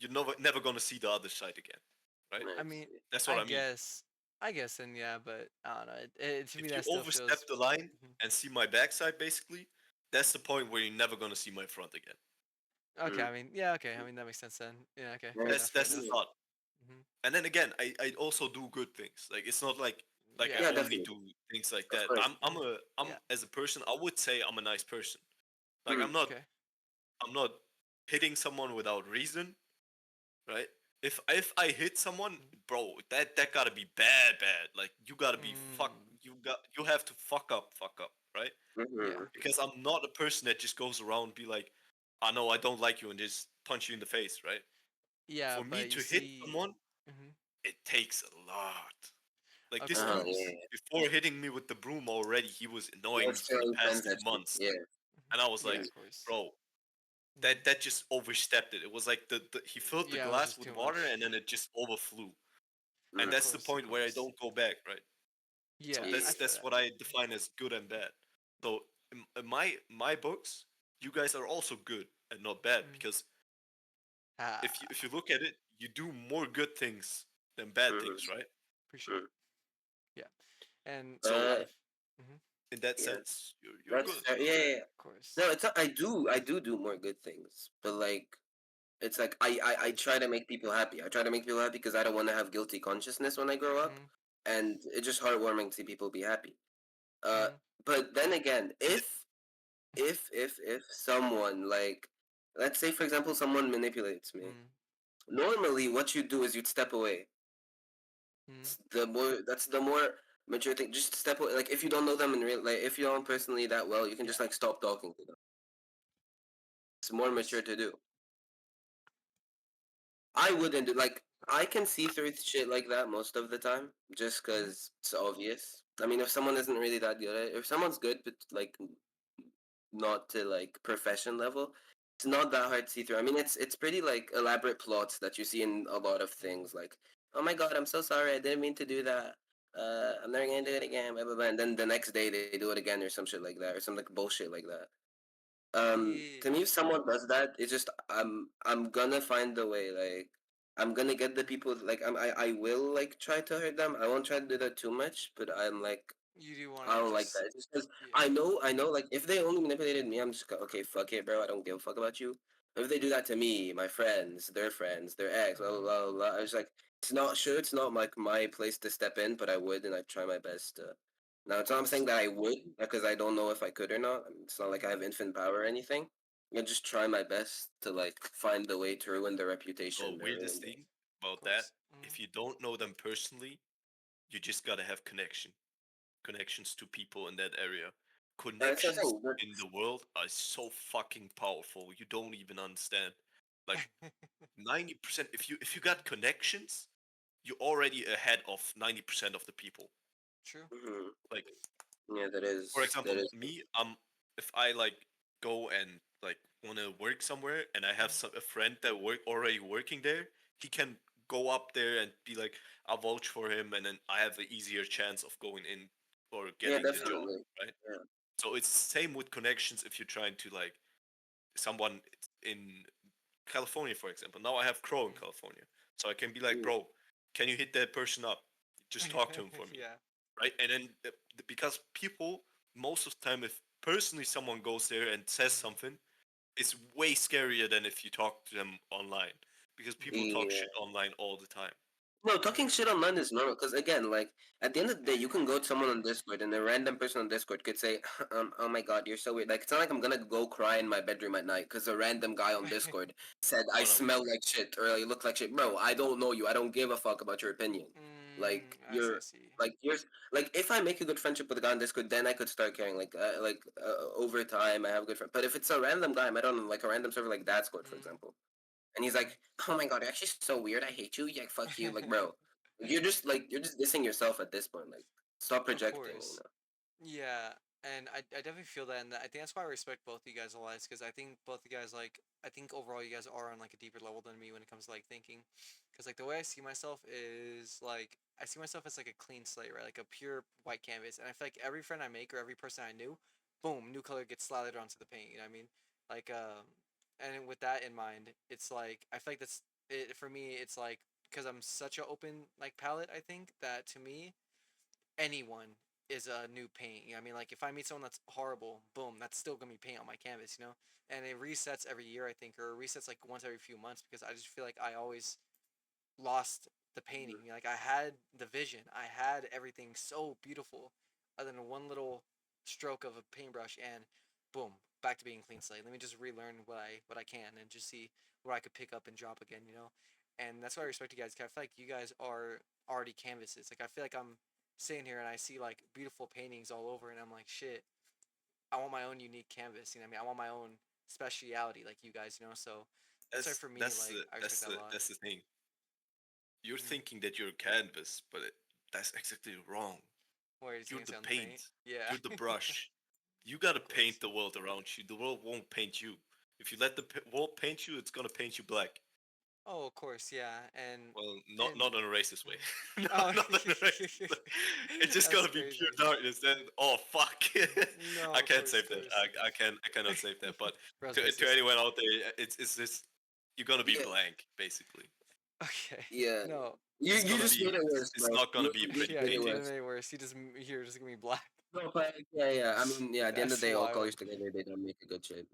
you're never gonna see the other side again, right? I I mean, see. That's what I I mean. guess, I guess, and yeah, but I don't know. To me, If you that still overstep feels. the line Mhm. and see my backside, basically, that's the point where you're never gonna see my front again. Okay, Mm. I mean, yeah, okay. I mean, that makes sense then. Yeah, okay, Yeah, fair enough, fair That's the enough. thought. Hmm. And then again, I also do good things. Like it's not like I Yeah, yeah, only definitely. do things like Of that. course. I'm yeah. as a person, I would say I'm a nice person. Like Mm. Okay. I'm not hitting someone without reason, right? If I hit someone, bro, that gotta be bad. Like you gotta be Mm, you have to fuck up, right? yeah. Mm-hmm. Because I'm not a person that just goes around and be like, I know I don't like you and just punch you in the face, right? Yeah, For me but you to hit see. someone, Hmm. it takes a lot. Like Of this Oh dude, course. yeah. before hitting me with the broom already, he was Yeah, annoying me it's for the throwing past pens two at you. months. Yeah. Mhm. And I was Yeah, like, Mm. of course. bro, Hmm. that just overstepped it. It was like he filled the Yeah, it was glass just with too water much. and then it just overflew. And Mm. Of that's the course, of point where I course. don't go back, right? So Yeah, Yeah. I feel that's that. what I define as good and bad. So in my books, you guys are also good and not bad Mm. because Ah, if you look at it, you do more good things than bad Mm. things, right? appreciate it. Mm. Yeah, and So Uh, I've. Hmm. in that yeah, sense, you're that's good. fair. Yeah, yeah, yeah. Of course. No, it's not, I do more good things, but like it's like I try to make people happy. I try to make people happy because I don't want to have guilty consciousness when I grow up, Mm-hmm. and it's just heartwarming to see people be happy. Uh, Mm-hmm. but then again, And th- if someone like, let's say for example, someone manipulates me. Mm-hmm. Normally, what you do is you'd step away. Mm-hmm. That's the more mature thing. Just step away. Like if you don't know them in real, like if you don't personally that well, you can Yeah, just like stop talking to them. It's of more mature course. to do. I wouldn't do like I can see through shit like that most of the time, just Mm-hmm. because it's obvious. I mean, if someone isn't really that good at it, if someone's good but like not to like profession level, it's not that hard to see through. I mean, it's pretty like elaborate plots that you see in a lot of Mm-hmm. things. Like, oh my god, I'm so sorry, I didn't mean to do that. I'm never gonna do it again. Blah blah blah. And then the next day they do it again or some shit like that, or some like bullshit like that. To me, if Yeah. someone does that, it's just I'm gonna find the way. Like I'm gonna get the people. Like I will like try to hurt them. I won't try to do that too much, but I'm like You do want I to don't like just. that. It's just because Yeah. I know. Like if they only manipulated me, I'm just okay. Fuck it, bro. I don't give a fuck about you. If they do that to me, my friends, their ex, blah blah Mm-hmm. blah. blah I was like, it's not sure. It's not like my place to step in, but I would, and I try my best to. Now, Of it's not I'm saying course. that I would because I don't know if I could or not. It's not like I Mm-hmm. have infinite power or anything. I just try my best to like find the way to ruin their the reputation or ruin weirdest their. thing Of about that, course. Mm-hmm. if you don't know them personally, you just gotta have connections to people in that area. That's what I'm Connections saying. But in the world are so fucking powerful. You don't even understand. Like 90%, if you got connections, you're already ahead of 90% of the people. True. mhm. Like Yeah, that for is example, that is. me, if I like go and like want to work somewhere and I have a friend that already working there, he can go up there and be like, I'll vouch for him, and then I have an easier chance of going in or Yeah, getting the job, definitely. right? Yeah. So it's the same with connections. If you're trying to like someone in California, for example. Now I have Crow in California, so I can be like, Mm. bro, can you hit that person up? Just talk to him for me, Yeah. right? And then because people most of the time, if personally someone goes there and says Mm-hmm. something, it's way scarier than if you talk to them online because people talk Yeah. shit online all the time. No, talking shit Mm-hmm. online is normal because again, like at the end of the day, you can go to someone on Discord and a random person on Discord could say, oh my god, you're so weird." Like it's not like I'm gonna go cry in my bedroom at night because a random guy on Discord said I Oh no, smell like shit or I look like shit. Bro, I don't know you. I don't give a fuck about your opinion. Like I see. I see. you're like if I make a good friendship with a guy on Discord, then I could start caring. Over time, I have a good friend. But if it's a random guy I met on like a random server like Discord, for Mm-hmm. example. And he's like, "Oh my god, you're actually so weird. I hate you. Yeah, fuck you." Like, bro, you're just dissing yourself at this point. Like, stop Of projecting. You course. know. Yeah, and I definitely feel that, and I think that's why I respect both you guys a lot. Is because I think both you guys like I think overall you guys are on like a deeper level than me when it comes to like thinking, because like the way I see myself is like I see myself as like a clean slate, right? Like a pure white canvas, and I feel like every friend I make or every person I knew, boom, new color gets slathered onto the paint. You know what I mean? Like and with that in mind, it's like I feel like that's for me, it's like because I'm such an open like palette. I think that to me, anyone is a new paint. You know what I mean? Like if I meet someone that's horrible, boom, that's still gonna be paint on my canvas. You know, and it resets every year, I think, or it resets like once every few months because I just feel like I always lost the painting. You know, like I had the vision, I had everything so beautiful, other than one little stroke of a paintbrush, and boom, back to being clean slate. Let me just relearn what I can and just see where I could pick up and drop again. You know, and that's why I respect you guys. 'Cause I feel like you guys are already canvases. Like I feel like I'm sitting here and I see like beautiful paintings all over, and I'm like, shit, I want my own unique canvas. You know what I mean? I want my own speciality, like you guys. You know, so that's why for me, like I respect that a lot. That's the thing. You're Mm. thinking that you're a canvas, but that's exactly wrong. Where you You're saying the on the paint. paint? Yeah. You're the brush. You gotta Of course. paint the world around you. The world won't paint you. If you let the world paint you, it's gonna paint you black. Oh, of course, yeah, Well, not and in a racist way. No, oh, not in a racist way. It's just that's gonna be pure crazy. darkness. Then, oh fuck, No, I of can't course, of save that. course. I cannot save that. But Bro's to racist. anyone out there, it's just you're gonna be Yeah, blank basically. Okay. yeah. No. It's You gonna just be made it worse, it's bro. not gonna You be a just pretty Yeah, made you it painting. didn't worse. make it worse. You're just gonna be black. No, but yeah. I mean, yeah. At the end of That's the day, all wild. colors together, they don't make a good shape.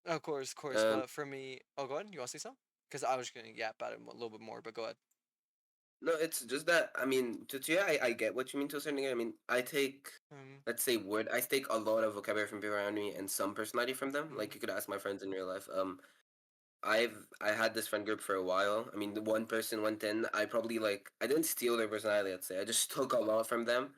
Of course. um, But for me, oh, go ahead. You want to say something? Because I was gonna yap about it a little bit more, but go ahead. no, it's just that I mean, to yeah, I get what you mean to a certain degree. I mean, I take Um. let's say word, I take a lot of vocabulary from people around me and some personality from them. Like Mhm. you could ask my friends in real life. I had this friend group for a while. I mean, the one person went in. I probably like I didn't steal their personality. Let's say I just took a lot from them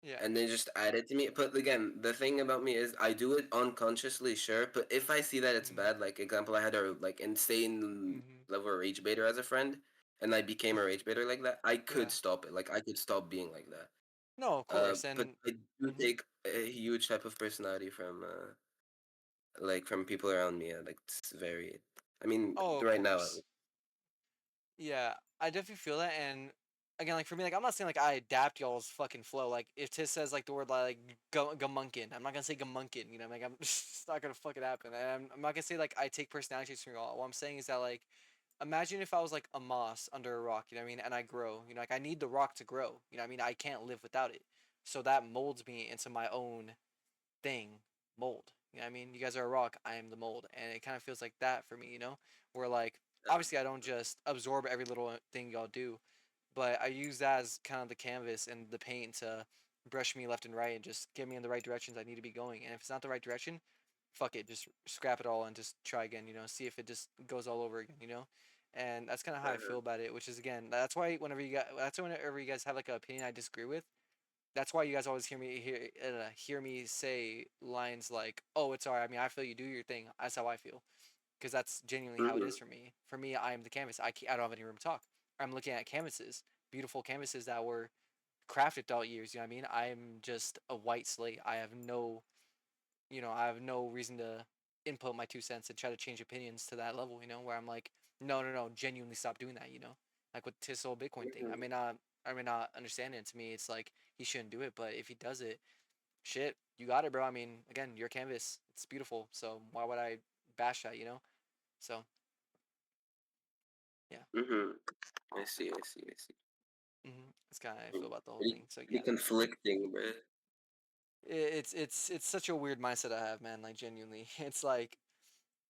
Yeah. and they just added to me. But again, the thing about me is I do it unconsciously, sure. But if I see that it's Mhm. bad, like example, I had a like insane Mhm. level of rage baiter as a friend, and I became a rage baiter like that. I could Yeah. stop it. Like I could stop being like that. No, of course, But and. I do Mhm. take a huge type of personality from like from people around me. Like it's very. I mean, Oh, of right now. course. Yeah, I definitely feel that, and again, like for me, like I'm not saying like I adapt y'all's fucking flow. Like if Tiz says like the word like gamunkin, I'm not gonna say gamunkin. You know, like I'm it's not gonna fucking happen. And I'm not gonna say like I take personalities from y'all. What I'm saying is that like imagine if I was like a moss under a rock. You know what I mean? And I grow. You know, like I need the rock to grow. You know what I mean? I can't live without it. So that molds me into my own thing, mold. You know what I mean? You guys are a rock, I am the mold. And it kind of feels like that for me, you know? Where like obviously I don't just absorb every little thing y'all do, but I use that as kind of the canvas and the paint to brush me left and right and just get me in the right directions I need to be going. And if it's not the right direction, fuck it, just scrap it all and just try again, you know, see if it just goes all over again, you know? And that's kind of how I feel about it, which is again, that's whenever you guys have like an opinion I disagree with, that's why you guys always hear me say lines like, "Oh, it's alright. I mean, I feel you do your thing. That's how I feel." Because that's genuinely how it Mm-hmm. is for me. For me, I am the canvas. I don't have any room to talk. I'm looking at canvases, beautiful canvases that were crafted throughout years. You know what I mean? I'm just a white slate. I have no reason to input my 2 cents and try to change opinions to that level. You know, where I'm like, no, no, no, genuinely stop doing that. You know, like with this whole Bitcoin thing. Mm-hmm. I may not understand it. To me, it's like he shouldn't do it, but if he does it, shit, you got it, bro. I mean, again, your canvas, it's beautiful. So why would I bash that? You know? So yeah, Mm-hmm. I see. I see. I see. that's kind of how I feel Mm. about the whole Pretty, thing. So pretty yeah, conflicting, bro. it's such a weird mindset I have, man. Like genuinely, it's like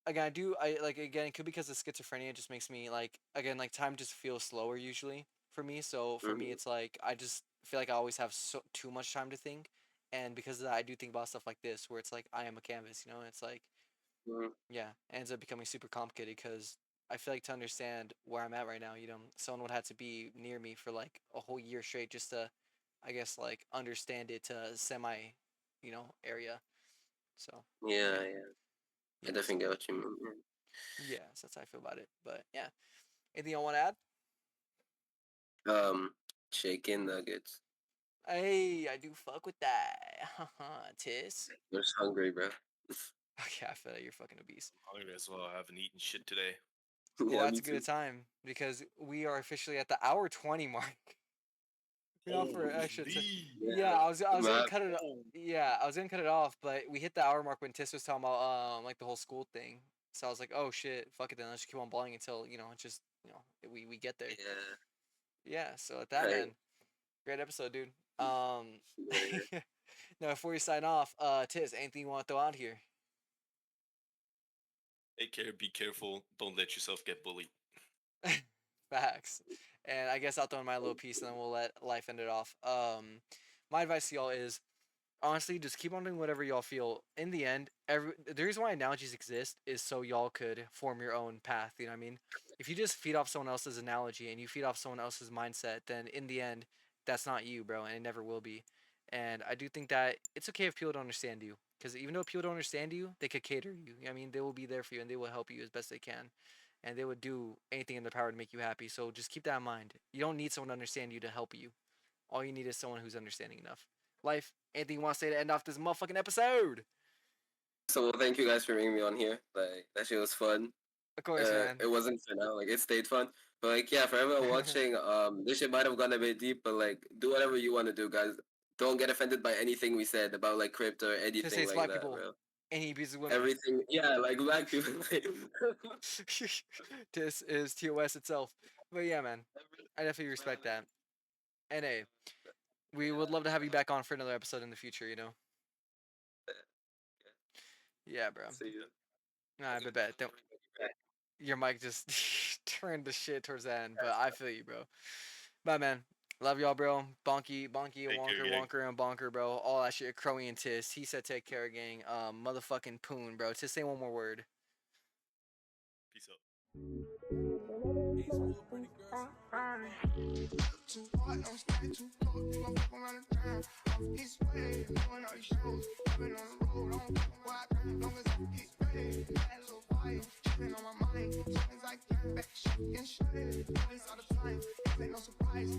again, I like again, it could be because of schizophrenia. It just makes me like again, like time just feels slower usually for me. So for me, Mm-hmm. it's like I just feel like I always have too much time to think, and because of that, I do think about stuff like this, where it's like I am a canvas. You know, it's like Mm-hmm. yeah, it ends up becoming super complicated because I feel like to understand where I'm at right now, you know, someone would have to be near me for like a whole year straight just to, I guess, like understand it to a semi, area. So Yeah, yeah, yeah. I yeah. definitely So get what you mean. yeah, so that's how I feel about it. But yeah, anything I want to add? Yeah. Chicken nuggets. Hey, I do fuck with that. Tis. I'm just hungry, bro. Okay, I feel like you're fucking obese. Hungry as well. I haven't eaten shit today. Well, Yeah, that's me a good too. time because we are officially at the hour 20 mark. You know, for extra. Holy. Yeah, Yeah. I was gonna My, cut it. Oh. Yeah, I was gonna cut it off, but we hit the hour mark when Tis was talking about like the whole school thing. So I was like, oh shit, fuck it then. Let's just keep on balling until it just we get there. Yeah. Yeah. So at that, Right. man, great episode, dude. Yeah. Now before you sign off, Tiz, anything you want to throw out here? Take care. Be careful. Don't let yourself get bullied. Facts. And I guess I'll throw in my little piece and then we'll let life end it off. My advice to y'all is honestly just keep on doing whatever y'all feel. In the end, the reason why analogies exist is so y'all could form your own path. You know what I mean? If you just feed off someone else's analogy and you feed off someone else's mindset, then in the end, that's not you, bro, and it never will be. And I do think that it's okay if people don't understand you. Because even though people don't understand you, they could cater you. I mean, they will be there for you and they will help you as best they can. And they would do anything in their power to make you happy. So just keep that in mind. You don't need someone to understand you to help you. All you need is someone who's understanding enough. Life, anything you want to say to end off this motherfucking episode? So well, thank you guys for bringing me on here. Like that shit was fun. Of course, man. It wasn't for now. Like it stayed fun. But like yeah, for everyone watching, this shit might have gone a bit deep, but like do whatever you want to do, guys. Don't get offended by anything we said about like crypto or Just say anything it's like black that, people. bro. And he abuses women. Everything, yeah, like black people. This is TOS itself. But yeah, man, I definitely respect that. And hey, we would love to have you back on for another episode in the future, Yeah, bro. See you. Nah, I bet. Don't, your mic just turned to shit towards the end, but I feel you, bro. Bye, man. Love y'all, bro. Bonky, and Take care, Wonker, gang. Wonker and Bonker, bro. All that shit. Crowy and Tis. He said take care, gang. Motherfucking Poon, bro. Tis, say one more word. Peace out. Too hard, don't stay too cold. You gon' fuck around and drown. Off his way, doing all these shows. I've been on the road, I don't fuck with what I can. Long as I get paid, got a little fire. Tripping on my mind. As long as I get back, shit and shit. Do this all the time. This ain't no surprise.